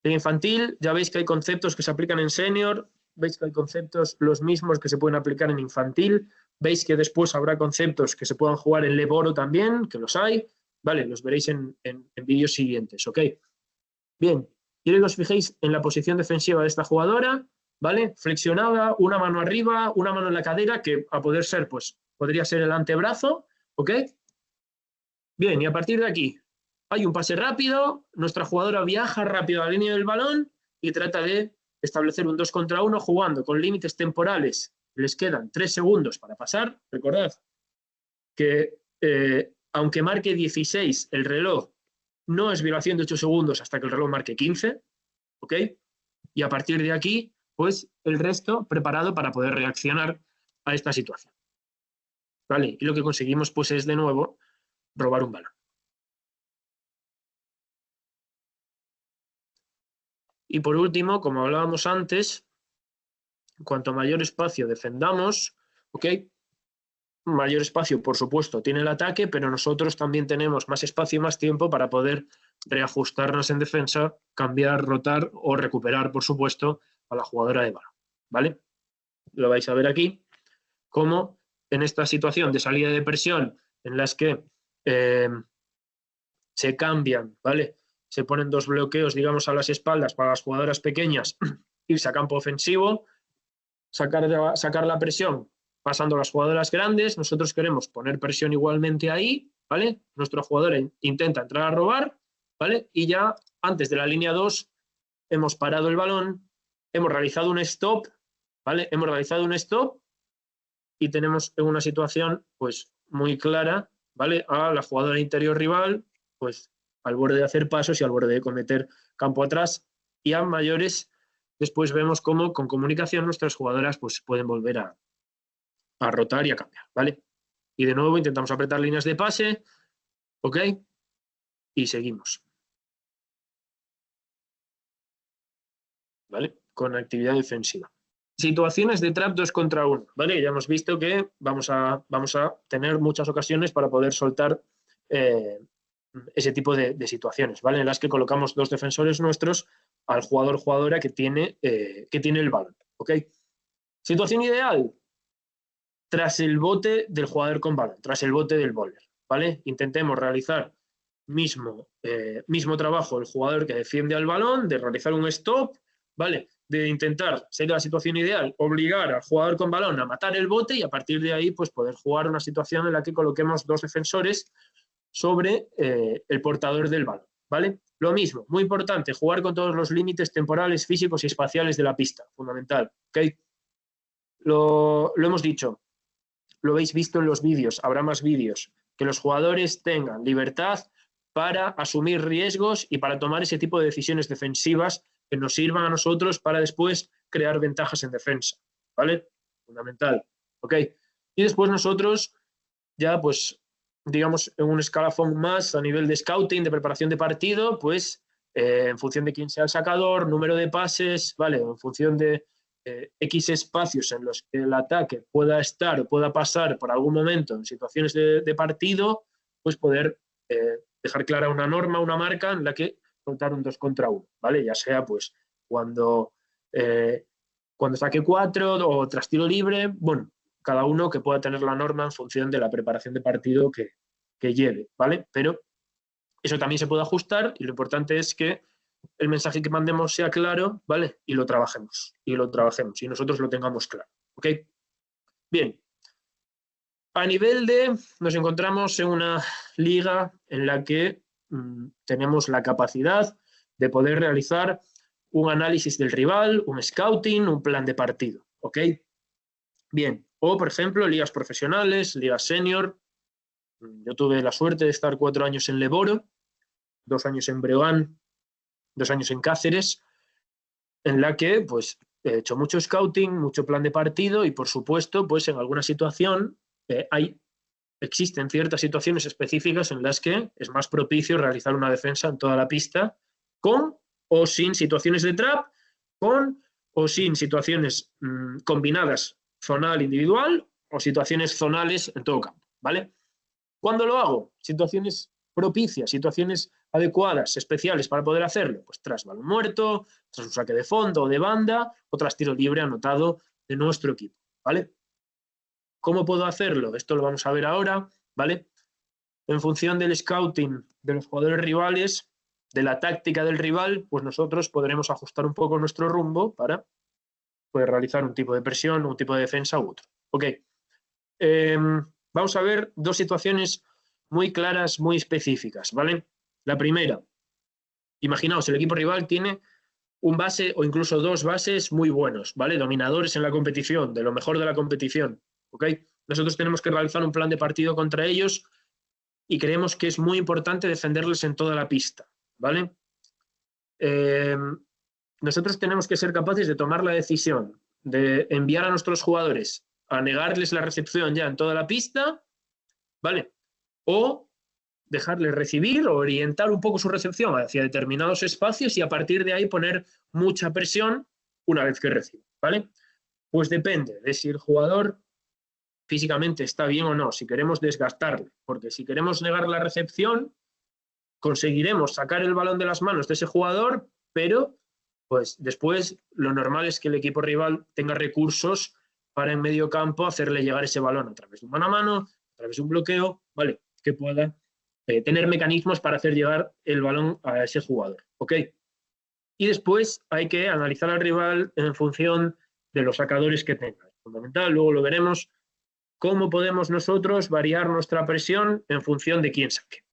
En infantil ya veis que hay conceptos que se aplican en senior, veis que hay conceptos los mismos que se pueden aplicar en infantil, veis que después habrá conceptos que se puedan jugar en Leboro también, que los hay, ¿vale? Los veréis en vídeos siguientes, ¿ok? Bien, quiero que os fijéis en la posición defensiva de esta jugadora, ¿vale? Flexionada, una mano arriba, una mano en la cadera, que a poder ser, pues, podría ser el antebrazo, ¿ok? Bien, y a partir de aquí hay un pase rápido, nuestra jugadora viaja rápido a la línea del balón y trata de establecer un 2 contra 1 jugando con límites temporales. Les quedan 3 segundos para pasar. Recordad que aunque marque 16 el reloj, no es violación de 8 segundos hasta que el reloj marque 15, ¿ok? Y a partir de aquí, pues el resto preparado para poder reaccionar a esta situación. ¿Vale? Y lo que conseguimos pues es de nuevo robar un balón. Y por último, como hablábamos antes, cuanto mayor espacio defendamos, ¿ok? Mayor espacio, por supuesto, tiene el ataque, pero nosotros también tenemos más espacio y más tiempo para poder reajustarnos en defensa, cambiar, rotar o recuperar, por supuesto, a la jugadora de balón, ¿vale? Lo vais a ver aquí, como en esta situación de salida de presión en las que se cambian, ¿vale? Se ponen 2 bloqueos, digamos, a las espaldas para las jugadoras pequeñas, irse a campo ofensivo, sacar la presión pasando a las jugadoras grandes. Nosotros queremos poner presión igualmente ahí, ¿vale? Nuestro jugador intenta entrar a robar, ¿vale? Y ya antes de la línea 2 hemos parado el balón, hemos realizado un stop, ¿vale? Hemos realizado un stop y tenemos en una situación, pues, muy clara, ¿vale? A la jugadora interior rival, pues, al borde de hacer pasos y al borde de cometer campo atrás, y a mayores después vemos cómo con comunicación nuestras jugadoras pues pueden volver a rotar y a cambiar, ¿vale? Y de nuevo intentamos apretar líneas de pase, ¿ok? Y seguimos, ¿vale? Con actividad defensiva. Situaciones de trap 2 contra 1, ¿vale? Ya hemos visto que vamos a tener muchas ocasiones para poder soltar ese tipo de situaciones, ¿vale? En las que colocamos 2 defensores nuestros al jugador-jugadora que tiene el balón, ¿ok? Situación ideal, tras el bote del jugador con balón, tras el bote del bowler, ¿vale? Intentemos realizar mismo trabajo el jugador que defiende al balón, de realizar un stop, ¿vale? De intentar, sería la situación ideal, obligar al jugador con balón a matar el bote y a partir de ahí pues poder jugar una situación en la que coloquemos 2 defensores sobre el portador del balón, ¿vale? Lo mismo, muy importante, jugar con todos los límites temporales, físicos y espaciales de la pista, fundamental, ¿ok? Lo hemos dicho, lo habéis visto en los vídeos, habrá más vídeos, que los jugadores tengan libertad para asumir riesgos y para tomar ese tipo de decisiones defensivas que nos sirvan a nosotros para después crear ventajas en defensa, ¿vale? Fundamental, ¿ok? Y después nosotros ya pues digamos en un escalafón más a nivel de scouting, de preparación de partido, pues en función de quién sea el sacador, número de pases, ¿vale? En función de X espacios en los que el ataque pueda estar o pueda pasar por algún momento en situaciones de partido, pues poder dejar clara una norma, una marca en la que contar un 2 contra 1, ¿vale? Ya sea pues cuando saque 4 o tras tiro libre, bueno, cada uno que pueda tener la norma en función de la preparación de partido que lleve, ¿vale? Pero eso también se puede ajustar y lo importante es que el mensaje que mandemos sea claro, ¿vale? Y lo trabajemos, y nosotros lo tengamos claro, ¿ok? Bien. A nivel nos encontramos en una liga en la que tenemos la capacidad de poder realizar un análisis del rival, un scouting, un plan de partido, ¿ok? Bien. O, por ejemplo, ligas profesionales, ligas senior. Yo tuve la suerte de estar 4 años en Leboro, 2 años en Breogán, 2 años en Cáceres, en la que pues he hecho mucho scouting, mucho plan de partido y por supuesto pues en alguna situación existen ciertas situaciones específicas en las que es más propicio realizar una defensa en toda la pista con o sin situaciones de trap, con o sin situaciones combinadas zonal individual o situaciones zonales en todo campo, ¿vale? ¿Cuándo lo hago? Situaciones propicias, situaciones adecuadas, especiales para poder hacerlo, pues tras balón muerto, tras un saque de fondo o de banda, o tras tiro libre anotado de nuestro equipo, ¿vale? ¿Cómo puedo hacerlo? Esto lo vamos a ver ahora, ¿vale? En función del scouting de los jugadores rivales, de la táctica del rival, pues nosotros podremos ajustar un poco nuestro rumbo para puede realizar un tipo de presión, un tipo de defensa u otro. Ok. Vamos a ver dos situaciones muy claras, muy específicas, ¿vale? La primera, imaginaos, el equipo rival tiene un base o incluso dos bases muy buenos, ¿vale? Dominadores en la competición, de lo mejor de la competición, ¿ok? Nosotros tenemos que realizar un plan de partido contra ellos y creemos que es muy importante defenderles en toda la pista, ¿vale? Nosotros tenemos que ser capaces de tomar la decisión de enviar a nuestros jugadores a negarles la recepción ya en toda la pista, ¿vale? O dejarles recibir o orientar un poco su recepción hacia determinados espacios y a partir de ahí poner mucha presión una vez que recibe, ¿vale? Pues depende de si el jugador físicamente está bien o no, si queremos desgastarle, porque si queremos negar la recepción, conseguiremos sacar el balón de las manos de ese jugador, pero pues después lo normal es que el equipo rival tenga recursos para en medio campo hacerle llegar ese balón a través de un mano a mano, a través de un bloqueo, ¿vale? Que pueda tener mecanismos para hacer llegar el balón a ese jugador, ¿ok? Y después hay que analizar al rival en función de los sacadores que tenga. Es fundamental, luego lo veremos, cómo podemos nosotros variar nuestra presión en función de quién saque.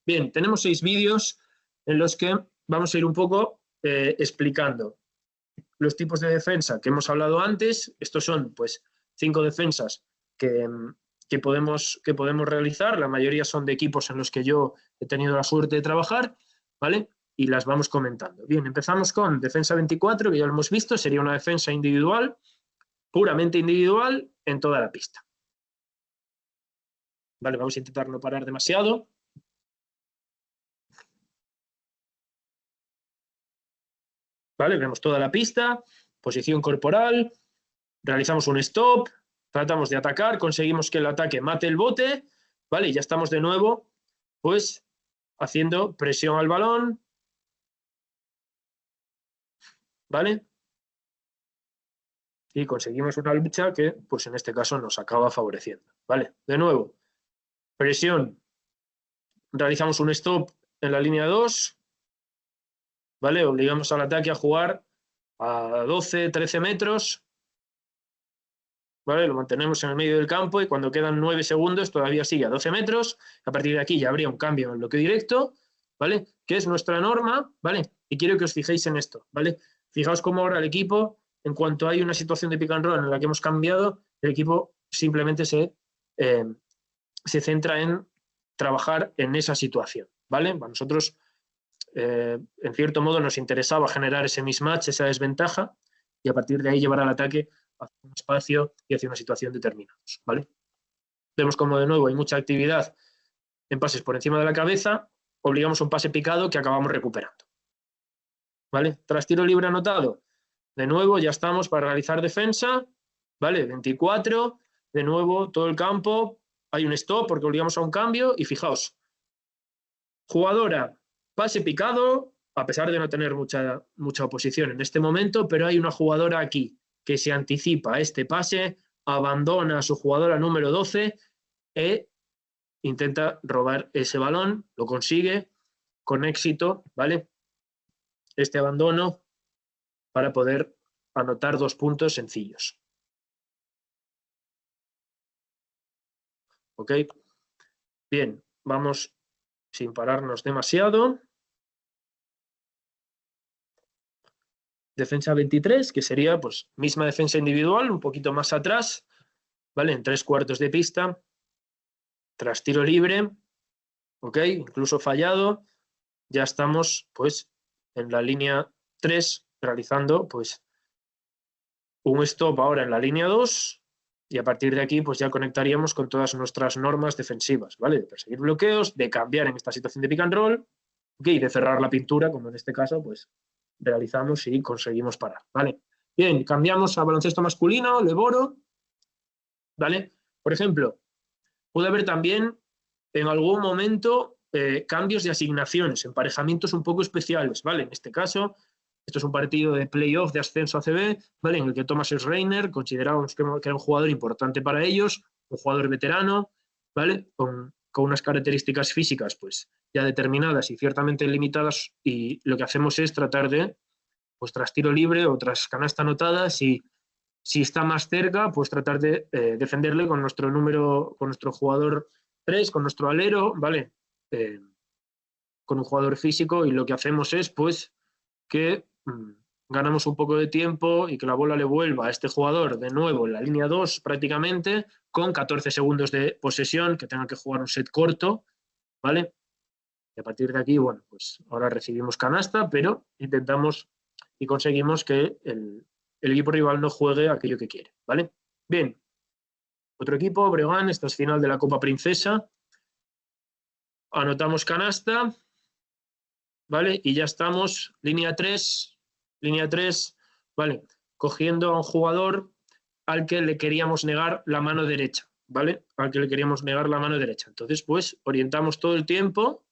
Bien, tenemos 6 vídeos en los que vamos a ir un poco explicando los tipos de defensa que hemos hablado antes. Estos son, pues, 5 defensas que podemos realizar. La mayoría son de equipos en los que yo he tenido la suerte de trabajar, ¿vale? Y las vamos comentando. Bien, empezamos con defensa 24, que ya lo hemos visto. Sería una defensa individual, puramente individual, en toda la pista. Vale, vamos a intentar no parar demasiado. ¿Vale? Vemos toda la pista, posición corporal, realizamos un stop, tratamos de atacar, conseguimos que el ataque mate el bote, ¿vale? Y ya estamos de nuevo, pues, haciendo presión al balón, ¿vale? Y conseguimos una lucha que, pues en este caso, nos acaba favoreciendo, ¿vale? De nuevo, presión, realizamos un stop en la línea 2, ¿vale? Obligamos al ataque a jugar a 12, 13 metros, ¿vale? Lo mantenemos en el medio del campo y cuando quedan 9 segundos todavía sigue a 12 metros. A partir de aquí ya habría un cambio en el bloqueo directo, ¿vale? Que es nuestra norma, ¿vale? Y quiero que os fijéis en esto, ¿vale? Fijaos cómo ahora el equipo, en cuanto hay una situación de pick and roll en la que hemos cambiado, el equipo simplemente se centra en trabajar en esa situación, ¿vale? A nosotros, en cierto modo, nos interesaba generar ese mismatch, esa desventaja, y a partir de ahí llevar al ataque hacia un espacio y hacia una situación determinada, ¿vale? Vemos como de nuevo hay mucha actividad en pases por encima de la cabeza, obligamos un pase picado que acabamos recuperando, ¿vale? Tras tiro libre anotado, de nuevo ya estamos para realizar defensa, ¿vale? 24, de nuevo todo el campo, hay un stop porque obligamos a un cambio y fijaos, jugadora, pase picado, a pesar de no tener mucha oposición en este momento, pero hay una jugadora aquí que se anticipa a este pase, abandona a su jugadora número 12 e intenta robar ese balón, lo consigue con éxito, ¿vale? Este abandono para poder anotar 2 puntos sencillos. ¿Ok? Bien, vamos sin pararnos demasiado. Defensa 23, que sería pues misma defensa individual, un poquito más atrás, ¿vale? En 3/4 de pista, tras tiro libre, ¿ok? Incluso fallado, ya estamos pues en la línea 3 realizando pues un stop ahora en la línea 2 y a partir de aquí pues ya conectaríamos con todas nuestras normas defensivas, ¿vale? De perseguir bloqueos, de cambiar en esta situación de pick and roll, ¿ok? Y de cerrar la pintura, como en este caso pues realizamos y conseguimos parar, ¿vale? Bien, cambiamos a baloncesto masculino, Leboro, ¿vale? Por ejemplo, puede haber también en algún momento cambios de asignaciones, emparejamientos un poco especiales, ¿vale? En este caso, esto es un partido de playoff de ascenso a ACB, ¿vale? En el que Thomas Schreiner considerábamos que era un jugador importante para ellos, un jugador veterano, ¿vale? Con unas características físicas, pues, ya determinadas y ciertamente limitadas, y lo que hacemos es tratar de pues tras tiro libre o tras canasta anotada, si está más cerca, pues tratar de defenderle con nuestro jugador 3, con nuestro alero, ¿vale? Con un jugador físico, y lo que hacemos es, pues, que ganamos un poco de tiempo y que la bola le vuelva a este jugador de nuevo en la línea 2 prácticamente, con 14 segundos de posesión, que tenga que jugar un set corto, ¿vale? Y a partir de aquí, bueno, pues ahora recibimos canasta, pero intentamos y conseguimos que el equipo rival no juegue aquello que quiere, ¿vale? Bien, otro equipo, Breogán, esta es final de la Copa Princesa. Anotamos canasta, ¿vale? Y ya estamos, línea 3, ¿vale? Cogiendo a un jugador al que le queríamos negar la mano derecha, ¿vale? Al que le queríamos negar la mano derecha. Entonces, pues, orientamos todo el tiempo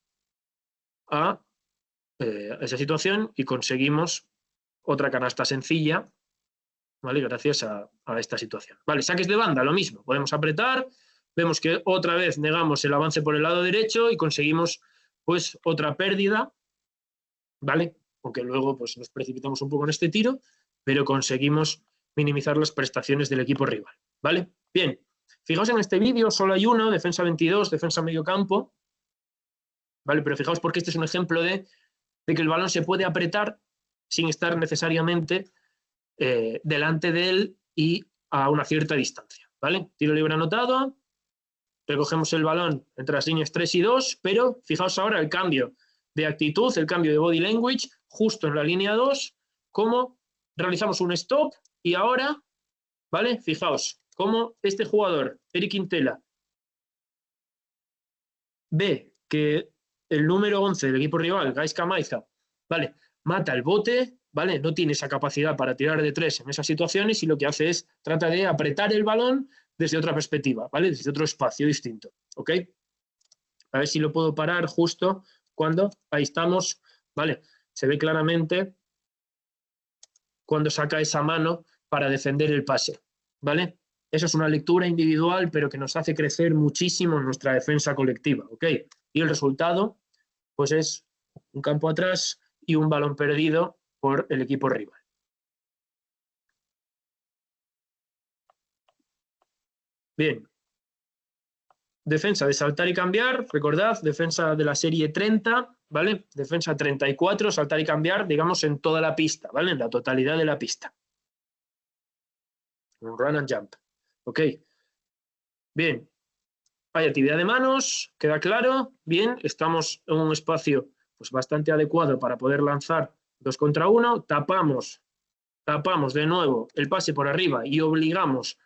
a esa situación y conseguimos otra canasta sencilla, ¿vale? Gracias a esta situación. Vale, saques de banda, lo mismo. Podemos apretar, vemos que otra vez negamos el avance por el lado derecho y conseguimos, pues, otra pérdida, ¿vale? Aunque luego, pues, nos precipitamos un poco en este tiro, pero conseguimos minimizar las prestaciones del equipo rival, ¿vale? Bien, fijaos en este vídeo, solo hay uno, defensa 22, defensa medio campo, ¿vale? Pero fijaos porque este es un ejemplo de que el balón se puede apretar sin estar necesariamente delante de él y a una cierta distancia, ¿vale? Tiro libre anotado, recogemos el balón entre las líneas 3 y 2, pero fijaos ahora el cambio de actitud, el cambio de body language, justo en la línea 2, cómo realizamos un stop y ahora, ¿vale? Fijaos cómo este jugador, Eric Quintela, ve que el número 11 del equipo rival, Gaizka Maiza, ¿vale? Mata el bote, ¿vale? No tiene esa capacidad para tirar de 3 en esas situaciones y lo que hace es trata de apretar el balón desde otra perspectiva, ¿vale? Desde otro espacio distinto, ¿ok? A ver si lo puedo parar justo cuando, ahí estamos, ¿vale? Se ve claramente cuando saca esa mano para defender el pase, ¿vale? Eso es una lectura individual, pero que nos hace crecer muchísimo en nuestra defensa colectiva, ¿ok? Y el resultado, pues es un campo atrás y un balón perdido por el equipo rival. Bien. Defensa de saltar y cambiar, recordad, defensa de la serie 30, ¿vale? Defensa 34, saltar y cambiar, digamos, en toda la pista, ¿vale? En la totalidad de la pista. Un run and jump, ¿ok? Bien. Hay actividad de manos, queda claro. Bien, estamos en un espacio pues bastante adecuado para poder lanzar 2 contra 1. Tapamos de nuevo el pase por arriba y obligamos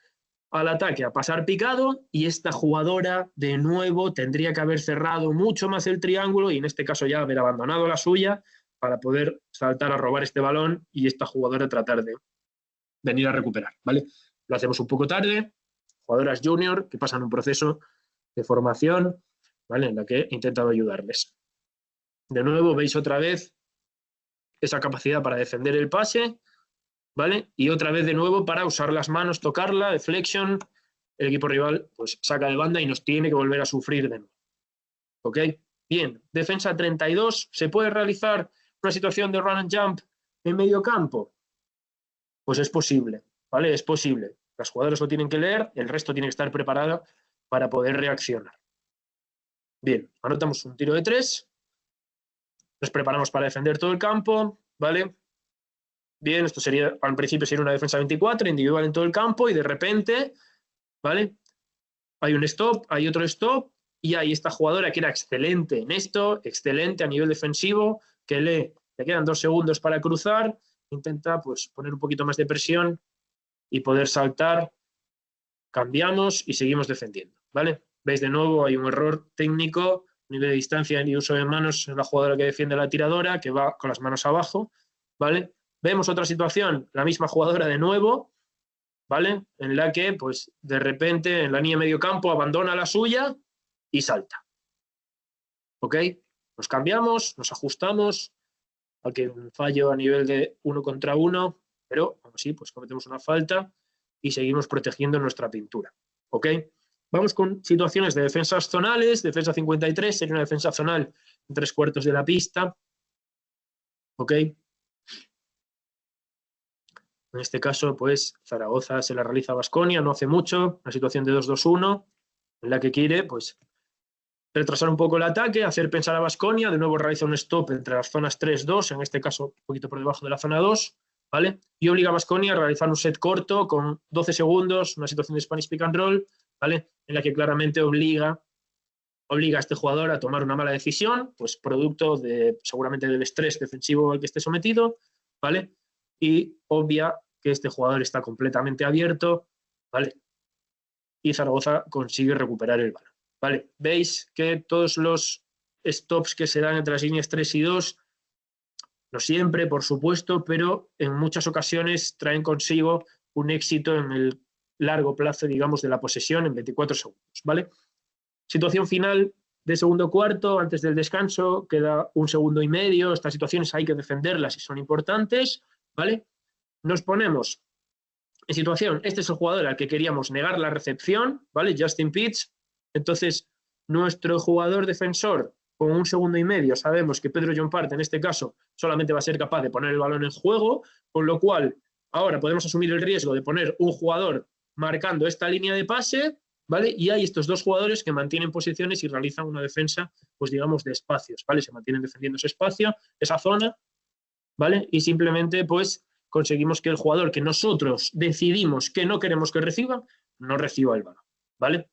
al ataque a pasar picado, y esta jugadora de nuevo tendría que haber cerrado mucho más el triángulo y en este caso ya haber abandonado la suya para poder saltar a robar este balón y esta jugadora tratar de venir a recuperar, ¿vale? Lo hacemos un poco tarde, jugadoras junior que pasan un proceso de formación, ¿vale? En la que he intentado ayudarles. De nuevo veis otra vez esa capacidad para defender el pase, ¿vale? Y otra vez de nuevo para usar las manos, tocarla, deflection, el equipo rival pues saca de banda y nos tiene que volver a sufrir de nuevo. ¿Ok? Bien, defensa 32, ¿se puede realizar una situación de run and jump en medio campo? Pues es posible, ¿vale? Es posible. Las jugadoras lo tienen que leer, el resto tiene que estar preparado para poder reaccionar. Bien, anotamos un tiro de 3, nos preparamos para defender todo el campo, ¿vale? Bien, esto sería, al principio sería una defensa 24, individual en todo el campo, y de repente, ¿vale? Hay un stop, hay otro stop, y hay esta jugadora que era excelente en esto, excelente a nivel defensivo, que le quedan 2 segundos para cruzar, intenta pues poner un poquito más de presión y poder saltar, cambiamos y seguimos defendiendo, ¿vale? Veis de nuevo, hay un error técnico, nivel de distancia y uso de manos en la jugadora que defiende la tiradora, que va con las manos abajo, ¿vale? Vemos otra situación, la misma jugadora de nuevo, ¿vale? En la que, pues, de repente, en la línea de medio campo, abandona la suya y salta. ¿Ok? Nos cambiamos, nos ajustamos, aquí un fallo a nivel de 1 contra 1, pero, aún así, pues cometemos una falta y seguimos protegiendo nuestra pintura. ¿Ok? Vamos con situaciones de defensas zonales, defensa 53, sería una defensa zonal en 3/4 de la pista. ¿Ok? En este caso, pues Zaragoza se la realiza a Baskonia no hace mucho, una situación de 2-2-1, en la que quiere, pues, retrasar un poco el ataque, hacer pensar a Baskonia, de nuevo realiza un stop entre las zonas 3-2, en este caso un poquito por debajo de la zona 2, ¿vale? Y obliga a Baskonia a realizar un set corto con 12 segundos, una situación de Spanish Pick and Roll, ¿vale? En la que claramente obliga a este jugador a tomar una mala decisión, pues producto de seguramente del estrés defensivo al que esté sometido, ¿vale? Y obvia que este jugador está completamente abierto, ¿vale? Y Zaragoza consigue recuperar el balón, ¿vale? Veis que todos los stops que se dan entre las líneas 3 y 2, no siempre, por supuesto, pero en muchas ocasiones traen consigo un éxito en el largo plazo, digamos, de la posesión en 24 segundos, ¿vale? Situación final de segundo cuarto, antes del descanso, queda 1 segundo y medio. Estas situaciones hay que defenderlas y son importantes, ¿vale? Nos ponemos en situación, este es el jugador al que queríamos negar la recepción, ¿vale? Justin Pitts. Entonces, nuestro jugador defensor, con 1 segundo y medio, sabemos que Pedro John Part, en este caso, solamente va a ser capaz de poner el balón en juego, con lo cual ahora podemos asumir el riesgo de poner un jugador marcando esta línea de pase, ¿vale? Y hay estos dos jugadores que mantienen posiciones y realizan una defensa, pues digamos, de espacios, ¿vale? Se mantienen defendiendo ese espacio, esa zona, ¿vale? Y simplemente, pues, conseguimos que el jugador que nosotros decidimos que no queremos que reciba, no reciba el balón, ¿vale?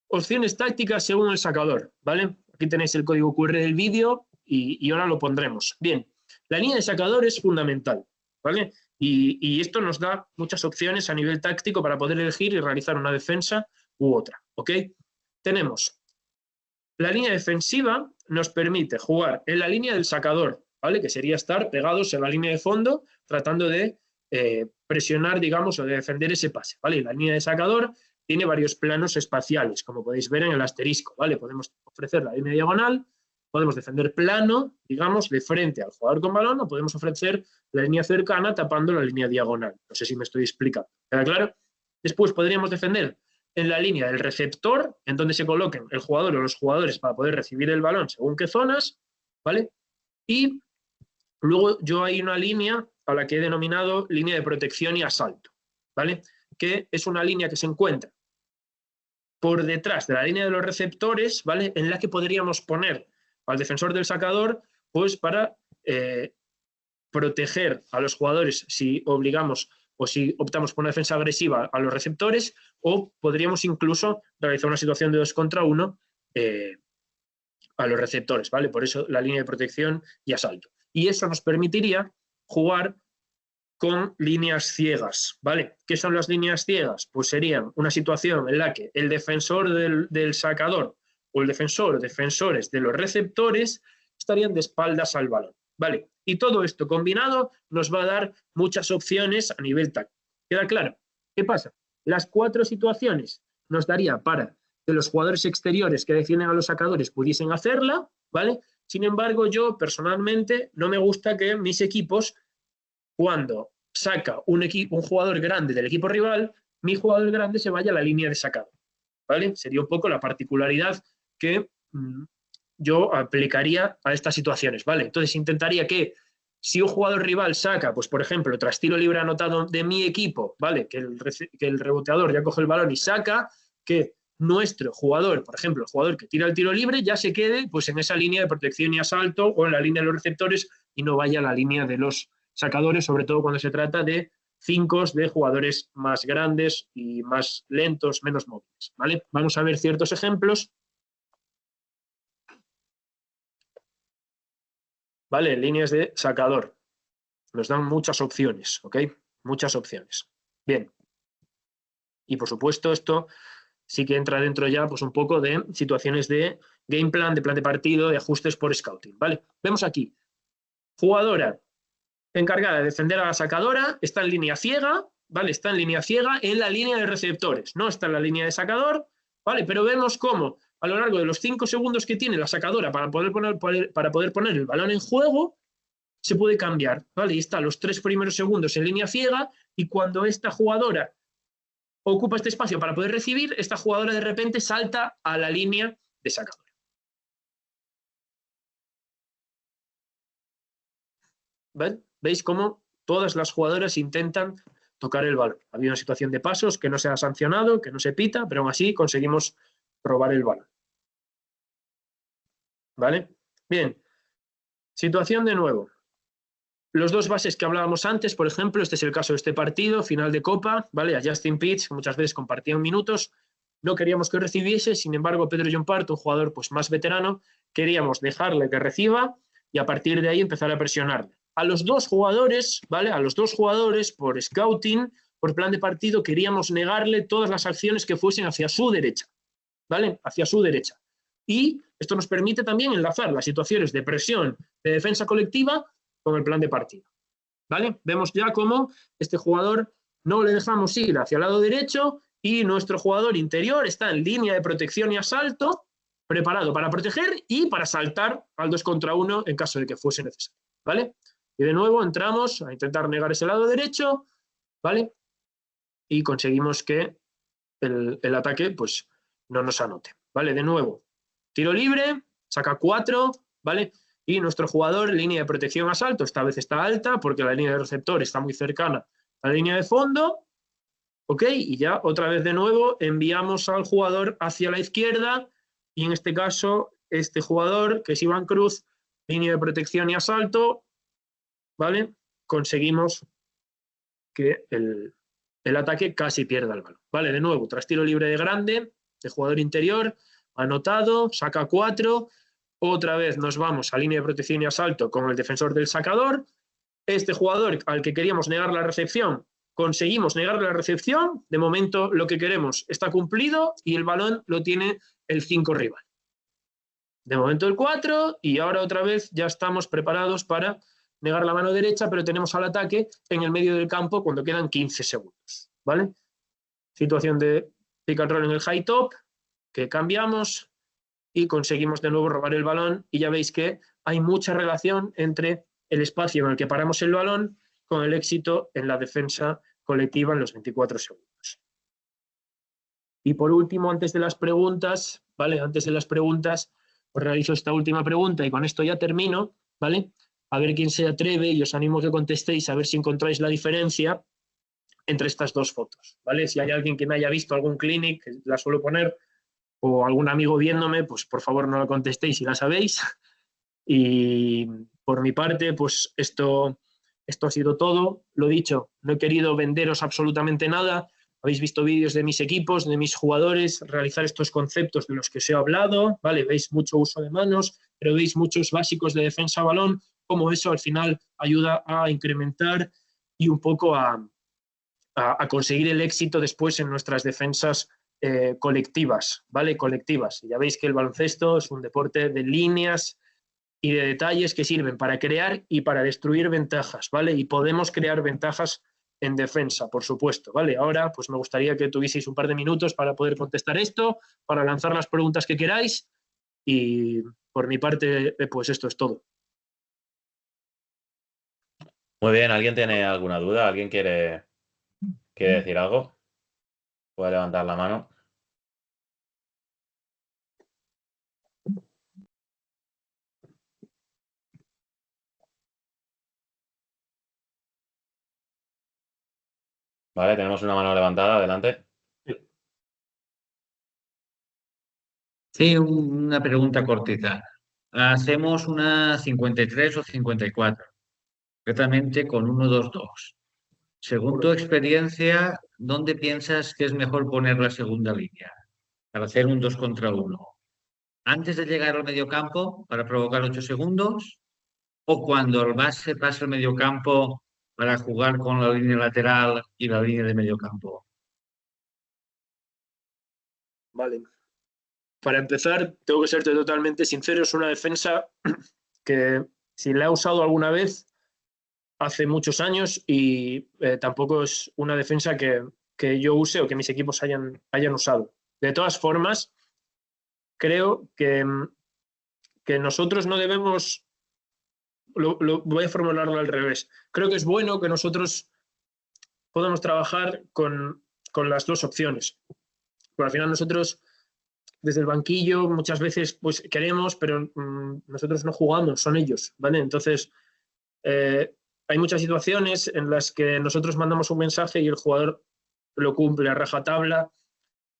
Opciones tácticas según el sacador, ¿vale? Aquí tenéis el código QR del vídeo y ahora lo pondremos. Bien, la línea de sacador es fundamental, ¿vale? Y esto nos da muchas opciones a nivel táctico para poder elegir y realizar una defensa u otra, ¿ok? Tenemos la línea defensiva, nos permite jugar en la línea del sacador, ¿vale? Que sería estar pegados en la línea de fondo tratando de presionar, digamos, o de defender ese pase, ¿vale? La línea de sacador tiene varios planos espaciales, como podéis ver en el asterisco, ¿vale? Podemos ofrecer la línea diagonal, podemos defender plano, digamos, de frente al jugador con balón, o podemos ofrecer la línea cercana tapando la línea diagonal. No sé si me estoy explicando. ¿Queda claro? Después podríamos defender en la línea del receptor, en donde se coloquen el jugador o los jugadores para poder recibir el balón según qué zonas, ¿vale? Y luego yo hay una línea a la que he denominado línea de protección y asalto, ¿vale? Que es una línea que se encuentra por detrás de la línea de los receptores, ¿vale? En la que podríamos poner al defensor del sacador, pues para proteger a los jugadores si obligamos o si optamos por una defensa agresiva a los receptores, o podríamos incluso realizar una situación de 2 contra 1 a los receptores, ¿vale? Por eso la línea de protección y asalto. Y eso nos permitiría jugar con líneas ciegas, ¿vale? ¿Qué son las líneas ciegas? Pues serían una situación en la que el defensor del sacador o el defensor o defensores de los receptores estarían de espaldas al balón, ¿vale? Y todo esto combinado nos va a dar muchas opciones a nivel táctico. ¿Queda claro? ¿Qué pasa? Las 4 situaciones nos daría para que los jugadores exteriores que defienden a los sacadores pudiesen hacerla, ¿vale? Sin embargo, yo personalmente no me gusta que mis equipos, cuando saca un jugador grande del equipo rival, mi jugador grande se vaya a la línea de sacado, ¿vale? Sería un poco la particularidad que yo aplicaría a estas situaciones, ¿vale? Entonces intentaría que si un jugador rival saca, pues por ejemplo, tras tiro libre anotado de mi equipo, ¿vale? Que el reboteador ya coge el balón y saca, que nuestro jugador, por ejemplo, el jugador que tira el tiro libre, ya se quede pues en esa línea de protección y asalto o en la línea de los receptores y no vaya a la línea de los sacadores, sobre todo cuando se trata de 5 de jugadores más grandes y más lentos, menos móviles, ¿vale? Vamos a ver ciertos ejemplos. ¿Vale? Líneas de sacador. Nos dan muchas opciones, ¿ok? Muchas opciones. Bien. Y por supuesto esto sí que entra dentro ya pues un poco de situaciones de game plan, de plan de partido, de ajustes por scouting, ¿vale? Vemos aquí. Jugadora encargada de defender a la sacadora, está en línea ciega, ¿vale? Está en línea ciega en la línea de receptores, no está en la línea de sacador, ¿vale? Pero vemos cómo a lo largo de los 5 segundos que tiene la sacadora para poder poner el balón en juego, se puede cambiar, ¿vale? Y está los 3 primeros segundos en línea ciega y cuando esta jugadora ocupa este espacio para poder recibir, esta jugadora de repente salta a la línea de sacadora. ¿Veis cómo todas las jugadoras intentan tocar el balón? Había una situación de pasos que no se ha sancionado, que no se pita, pero aún así conseguimos robar el balón. ¿Vale? Bien. Situación de nuevo. Los dos bases que hablábamos antes, por ejemplo, este es el caso de este partido, final de Copa, ¿vale? A Justin Pitts, que muchas veces compartían minutos, no queríamos que recibiese, sin embargo, Pedro Llompart, un jugador pues, más veterano, queríamos dejarle que reciba y a partir de ahí empezar a presionarle. A los dos jugadores, ¿vale? A los dos jugadores, por scouting, por plan de partido, queríamos negarle todas las acciones que fuesen hacia su derecha, ¿vale? Hacia su derecha. Y esto nos permite también enlazar las situaciones de presión, de defensa colectiva, con el plan de partido. ¿Vale? Vemos ya cómo este jugador no le dejamos ir hacia el lado derecho y nuestro jugador interior está en línea de protección y asalto, preparado para proteger y para saltar al 2 contra 1 en caso de que fuese necesario. ¿Vale? Y de nuevo entramos a intentar negar ese lado derecho, ¿vale? Y conseguimos que el ataque pues, no nos anote. ¿Vale? De nuevo, tiro libre, saca 4, ¿vale? Y nuestro jugador, línea de protección asalto, esta vez está alta porque la línea de receptor está muy cercana a la línea de fondo. ¿Ok? Y ya otra vez de nuevo enviamos al jugador hacia la izquierda y en este caso este jugador, que es Iván Cruz, línea de protección y asalto, ¿vale? Conseguimos que el ataque casi pierda el balón. ¿Vale? De nuevo, tras tiro libre de grande, de jugador interior, anotado, saca 4. Otra vez nos vamos a línea de protección y asalto con el defensor del sacador. Este jugador al que queríamos negar la recepción, conseguimos negarle la recepción. De momento lo que queremos está cumplido y el balón lo tiene el 5 rival. De momento el 4 y ahora otra vez ya estamos preparados para negar la mano derecha, pero tenemos al ataque en el medio del campo cuando quedan 15 segundos. ¿Vale? Situación de pick and roll en el high top, que cambiamos y conseguimos de nuevo robar el balón y ya veis que hay mucha relación entre el espacio en el que paramos el balón con el éxito en la defensa colectiva en los 24 segundos. Y por último, antes de las preguntas, ¿vale? Antes de las preguntas, os realizo esta última pregunta y con esto ya termino, ¿vale? A ver quién se atreve y os animo a que contestéis a ver si encontráis la diferencia entre estas dos fotos, ¿vale? Si hay alguien que me haya visto algún clinic, que la suelo poner, o algún amigo viéndome, pues por favor no lo contestéis si la sabéis. Y por mi parte, pues esto ha sido todo. Lo dicho, no he querido venderos absolutamente nada. Habéis visto vídeos de mis equipos, de mis jugadores, realizar estos conceptos de los que os he hablado, ¿vale? Veis mucho uso de manos, pero veis muchos básicos de defensa a balón, cómo eso al final ayuda a incrementar y un poco a conseguir el éxito después en nuestras defensas colectivas, ¿vale? Colectivas. Ya veis que el baloncesto es un deporte de líneas y de detalles que sirven para crear y para destruir ventajas, ¿vale? Y podemos crear ventajas en defensa, por supuesto, ¿vale? Ahora, pues me gustaría que tuvieseis un par de minutos para poder contestar esto, para lanzar las preguntas que queráis y por mi parte, pues esto es todo. Muy bien, ¿alguien tiene alguna duda? ¿Alguien quiere decir algo? Puede levantar la mano. Vale, tenemos una mano levantada, adelante. Sí, una pregunta cortita. Hacemos una 53 o 54, concretamente con 1-2-2. Según tu experiencia, ¿dónde piensas que es mejor poner la segunda línea para hacer un 2 contra 1? ¿Antes de llegar al mediocampo para provocar 8 segundos? ¿O cuando el base pasa al mediocampo para jugar con la línea lateral y la línea de mediocampo? Vale. Para empezar, tengo que serte totalmente sincero, es una defensa que si la he usado alguna vez hace muchos años y tampoco es una defensa que yo use o que mis equipos hayan usado. De todas formas, creo que nosotros no debemos, voy a formularlo al revés, creo que es bueno que nosotros podamos trabajar con las dos opciones. Pero al final nosotros desde el banquillo muchas veces pues queremos, pero nosotros no jugamos, son ellos, ¿vale? Entonces hay muchas situaciones en las que nosotros mandamos un mensaje y el jugador lo cumple a rajatabla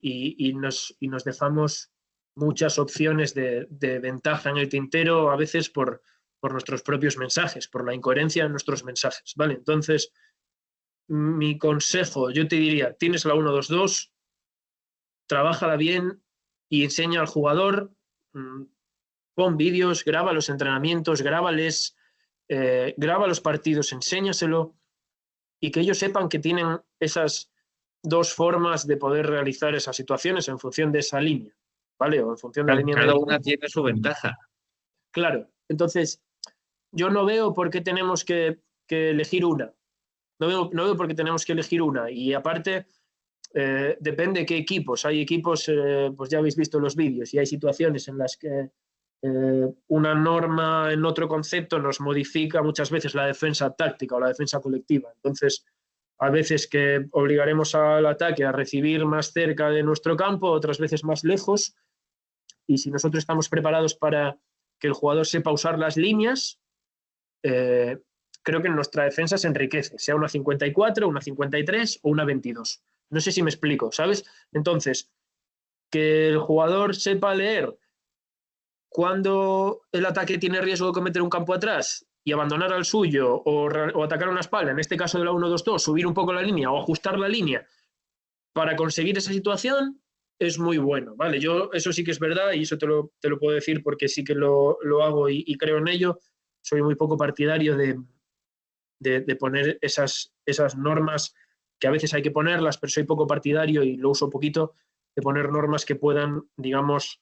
y nos dejamos muchas opciones de ventaja en el tintero, a veces por nuestros propios mensajes, por la incoherencia de nuestros mensajes, ¿vale? Entonces, mi consejo, yo te diría, tienes la 1-2-2, trabájala bien y enseña al jugador, pon vídeos, graba los entrenamientos, grábales, graba los partidos, enséñaselo y que ellos sepan que tienen esas dos formas de poder realizar esas situaciones en función de esa línea, ¿vale? O en función de la línea Cada media. una tiene su ventaja. Claro, entonces yo no veo por qué tenemos que elegir una. No veo por qué tenemos que elegir una. Y aparte, depende qué equipos. Hay equipos, pues ya habéis visto los vídeos, y hay situaciones en las que una norma en otro concepto nos modifica muchas veces la defensa táctica o la defensa colectiva. Entonces, a veces que obligaremos al ataque a recibir más cerca de nuestro campo, otras veces más lejos. Y si nosotros estamos preparados para que el jugador sepa usar las líneas, creo que nuestra defensa se enriquece, sea una 54, una 53 o una 22. No sé si me explico, ¿sabes? Entonces, que el jugador sepa leer cuando el ataque tiene riesgo de cometer un campo atrás y abandonar al suyo o atacar una espalda, en este caso de la 1-2-2, subir un poco la línea o ajustar la línea para conseguir esa situación, es muy bueno, ¿vale? Yo eso sí que es verdad y eso te lo puedo decir porque sí que lo hago y creo en ello. Soy muy poco partidario de poner esas normas que a veces hay que ponerlas, pero soy poco partidario y lo uso poquito, de poner normas que puedan, digamos,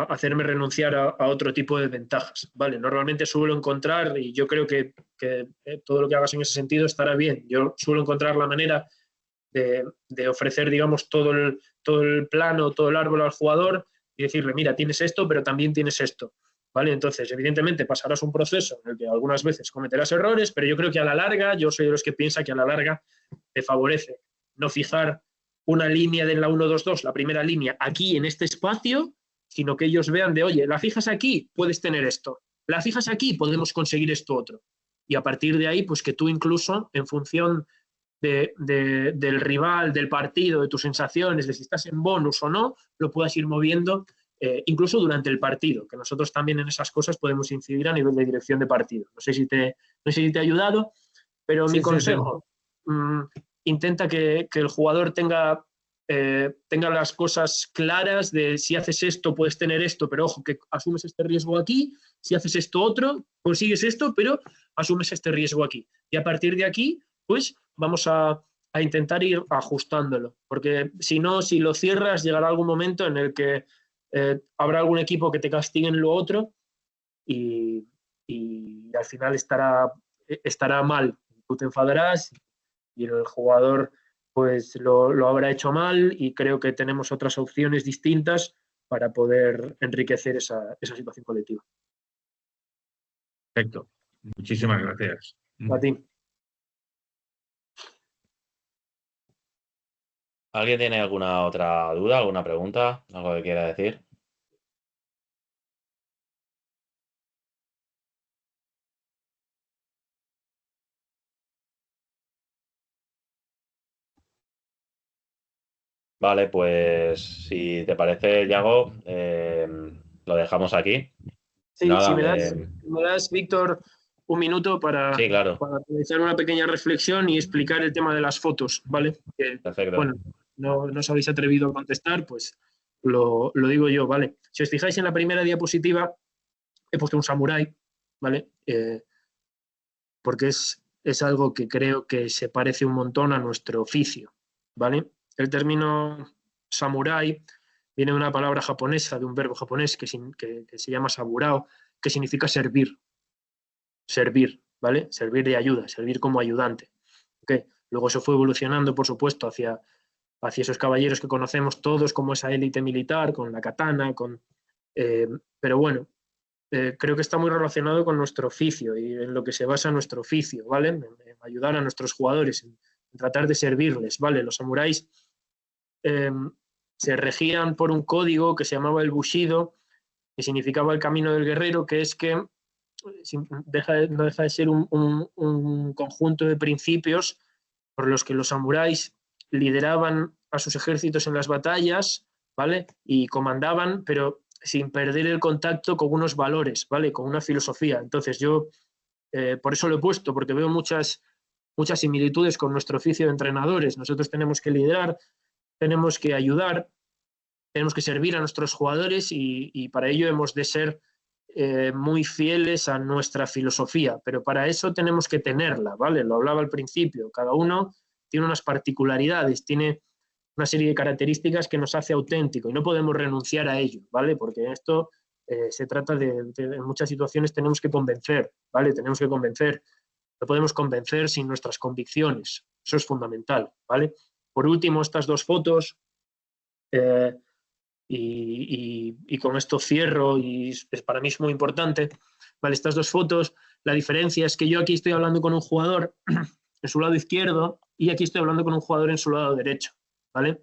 hacerme renunciar a otro tipo de ventajas, ¿vale? Normalmente suelo encontrar, y yo creo que todo lo que hagas en ese sentido estará bien, yo suelo encontrar la manera de ofrecer, digamos, todo el plano, todo el árbol al jugador y decirle, mira, tienes esto, pero también tienes esto, ¿vale? Entonces, evidentemente, pasarás un proceso en el que algunas veces cometerás errores, pero yo creo que a la larga, yo soy de los que piensa que a la larga te favorece no fijar una línea de la 1-2-2, la primera línea, aquí en este espacio, sino que ellos vean de, oye, la fijas aquí, puedes tener esto, la fijas aquí, podemos conseguir esto otro. Y a partir de ahí, pues que tú incluso, en función del rival, del partido, de tus sensaciones, de si estás en bonus o no, lo puedas ir moviendo incluso durante el partido, que nosotros también en esas cosas podemos incidir a nivel de dirección de partido. No sé si te ha ayudado, pero mi consejo, intenta que el jugador tenga las cosas claras de si haces esto puedes tener esto, pero ojo que asumes este riesgo aquí, si haces esto otro, consigues esto, pero asumes este riesgo aquí. Y a partir de aquí, pues vamos a intentar ir ajustándolo, porque si no, si lo cierras, llegará algún momento en el que habrá algún equipo que te castigue en lo otro y al final estará mal. Tú te enfadarás y el jugador pues lo habrá hecho mal y creo que tenemos otras opciones distintas para poder enriquecer esa situación colectiva. Perfecto. Muchísimas gracias. A ti. ¿Alguien tiene alguna otra duda, alguna pregunta, algo que quiera decir? Vale, pues si te parece, Yago, lo dejamos aquí. Sí, Nada, si me das, Víctor, un minuto para Sí, claro. realizar una pequeña reflexión y explicar el tema de las fotos, ¿vale? Que, Perfecto. bueno, no os habéis atrevido a contestar, pues lo digo yo, ¿vale? Si os fijáis en la primera diapositiva, he puesto un samurái, ¿vale? Porque es algo que creo que se parece un montón a nuestro oficio, ¿vale? El término samurái viene de una palabra japonesa, de un verbo japonés que se llama saburao, que significa servir. Servir, ¿vale? Servir de ayuda, servir como ayudante. ¿Okay? Luego eso fue evolucionando, por supuesto, hacia esos caballeros que conocemos todos como esa élite militar, con la katana, pero bueno, creo que está muy relacionado con nuestro oficio y en lo que se basa nuestro oficio, ¿vale? En ayudar a nuestros jugadores, en tratar de servirles, ¿vale? Los samuráis se regían por un código que se llamaba el Bushido, que significaba el camino del guerrero, que es que no deja de ser un conjunto de principios por los que los samuráis lideraban a sus ejércitos en las batallas, ¿vale? Y comandaban, pero sin perder el contacto con unos valores, ¿vale? Con una filosofía. Entonces yo, por eso lo he puesto, porque veo muchas similitudes con nuestro oficio de entrenadores. Nosotros tenemos que liderar, tenemos que ayudar, tenemos que servir a nuestros jugadores y para ello hemos de ser muy fieles a nuestra filosofía, pero para eso tenemos que tenerla, ¿vale? Lo hablaba al principio, cada uno tiene unas particularidades, tiene una serie de características que nos hace auténtico y no podemos renunciar a ello, ¿vale? Porque esto se trata en muchas situaciones tenemos que convencer, ¿vale? Tenemos que convencer, no podemos convencer sin nuestras convicciones, eso es fundamental, ¿vale? Por último, estas dos fotos, y con esto cierro, y para mí es muy importante, ¿vale? Estas dos fotos, la diferencia es que yo aquí estoy hablando con un jugador en su lado izquierdo y aquí estoy hablando con un jugador en su lado derecho, ¿vale?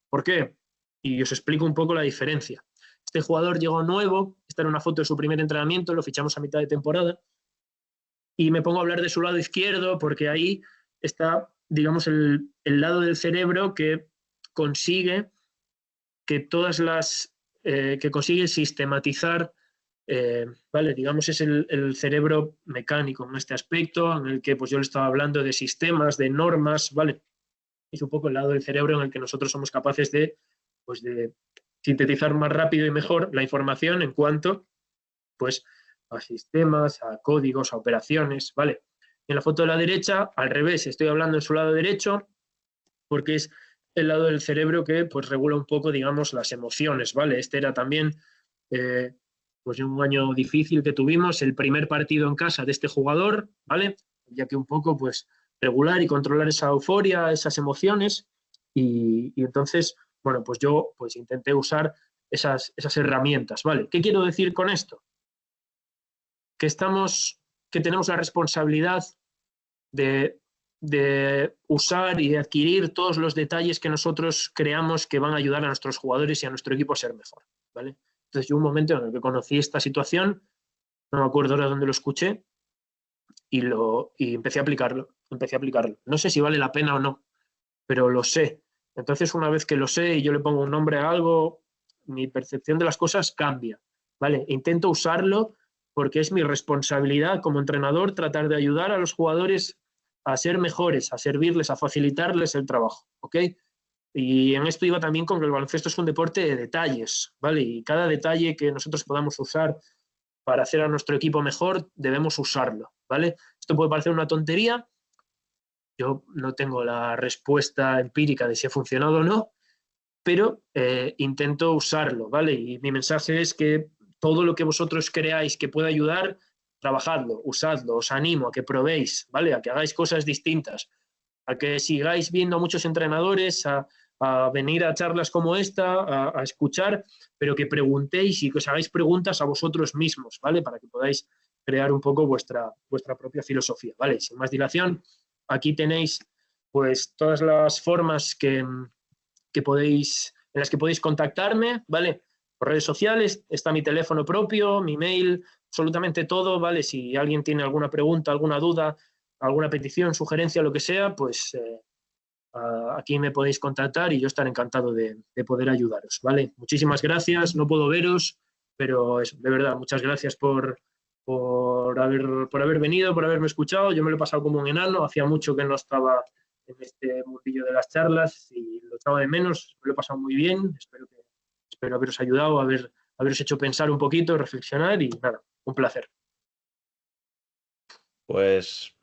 ¿Por qué? Y os explico un poco la diferencia. Este jugador llegó nuevo, esta era una foto de su primer entrenamiento, lo fichamos a mitad de temporada, y me pongo a hablar de su lado izquierdo porque ahí está, digamos, el lado del cerebro que consigue que que consigue sistematizar, ¿vale? Digamos, es el cerebro mecánico en este aspecto, en el que pues, yo le estaba hablando de sistemas, de normas, ¿vale? Es un poco el lado del cerebro en el que nosotros somos capaces de sintetizar más rápido y mejor la información en cuanto pues, a sistemas, a códigos, a operaciones, ¿vale? En la foto de la derecha, al revés, estoy hablando en su lado derecho porque es el lado del cerebro que pues regula un poco, digamos, las emociones, ¿vale? Este era también pues un año difícil que tuvimos, el primer partido en casa de este jugador, ¿vale? Ya que un poco pues regular y controlar esa euforia, esas emociones y entonces, bueno, pues yo pues intenté usar esas herramientas, ¿vale? ¿Qué quiero decir con esto? Que tenemos la responsabilidad de usar y de adquirir todos los detalles que nosotros creamos que van a ayudar a nuestros jugadores y a nuestro equipo a ser mejor, ¿vale? Entonces yo un momento en el que conocí esta situación, no me acuerdo ahora dónde lo escuché, y empecé a aplicarlo. No sé si vale la pena o no, pero lo sé. Entonces una vez que lo sé y yo le pongo un nombre a algo, mi percepción de las cosas cambia, ¿vale? Intento usarlo porque es mi responsabilidad como entrenador tratar de ayudar a los jugadores a ser mejores, a servirles, a facilitarles el trabajo, ¿ok? Y en esto iba también con que el baloncesto es un deporte de detalles, ¿vale? Y cada detalle que nosotros podamos usar para hacer a nuestro equipo mejor, debemos usarlo, ¿vale? Esto puede parecer una tontería, yo no tengo la respuesta empírica de si ha funcionado o no, pero intento usarlo, ¿vale? Y mi mensaje es que todo lo que vosotros creáis que pueda ayudar, trabajadlo, usadlo, os animo a que probéis, ¿vale? A que hagáis cosas distintas, a que sigáis viendo a muchos entrenadores, a venir a charlas como esta, a escuchar, pero que preguntéis y que os hagáis preguntas a vosotros mismos, ¿vale? Para que podáis crear un poco vuestra propia filosofía, ¿vale? Sin más dilación, aquí tenéis pues todas las formas en las que podéis contactarme, ¿vale? Por redes sociales, está mi teléfono propio, mi mail, absolutamente todo, ¿vale? Si alguien tiene alguna pregunta, alguna duda, alguna petición, sugerencia, lo que sea, pues aquí me podéis contactar y yo estaré encantado de poder ayudaros, ¿vale? Muchísimas gracias, no puedo veros, pero de verdad, muchas gracias por haber venido, por haberme escuchado. Yo me lo he pasado como un enano, hacía mucho que no estaba en este mundillo de las charlas y lo echaba de menos, me lo he pasado muy bien, espero haberos ayudado, haberos hecho pensar un poquito, reflexionar y nada, un placer. Pues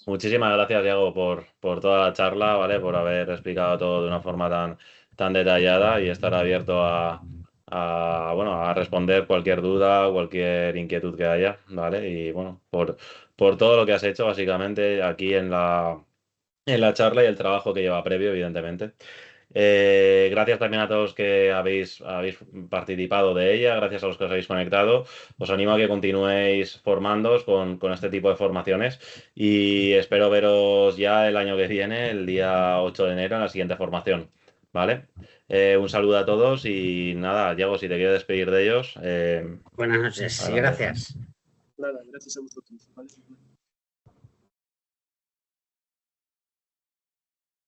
muchísimas gracias, Diego, por toda la charla, ¿vale? Por haber explicado todo de una forma tan detallada y estar abierto a responder cualquier duda, cualquier inquietud que haya, ¿vale? Y bueno, por todo lo que has hecho, básicamente, aquí en la charla y el trabajo que lleva previo, evidentemente. Gracias también a todos que habéis participado de ella, gracias a los que os habéis conectado. Os animo a que continuéis formándoos con este tipo de formaciones y espero veros ya el año que viene, el día 8 de enero, en la siguiente formación. ¿Vale? Un saludo a todos y nada, Diego, si te quieres despedir de ellos. Buenas noches y Adelante. gracias. nada, gracias a vosotros. ¿Vale?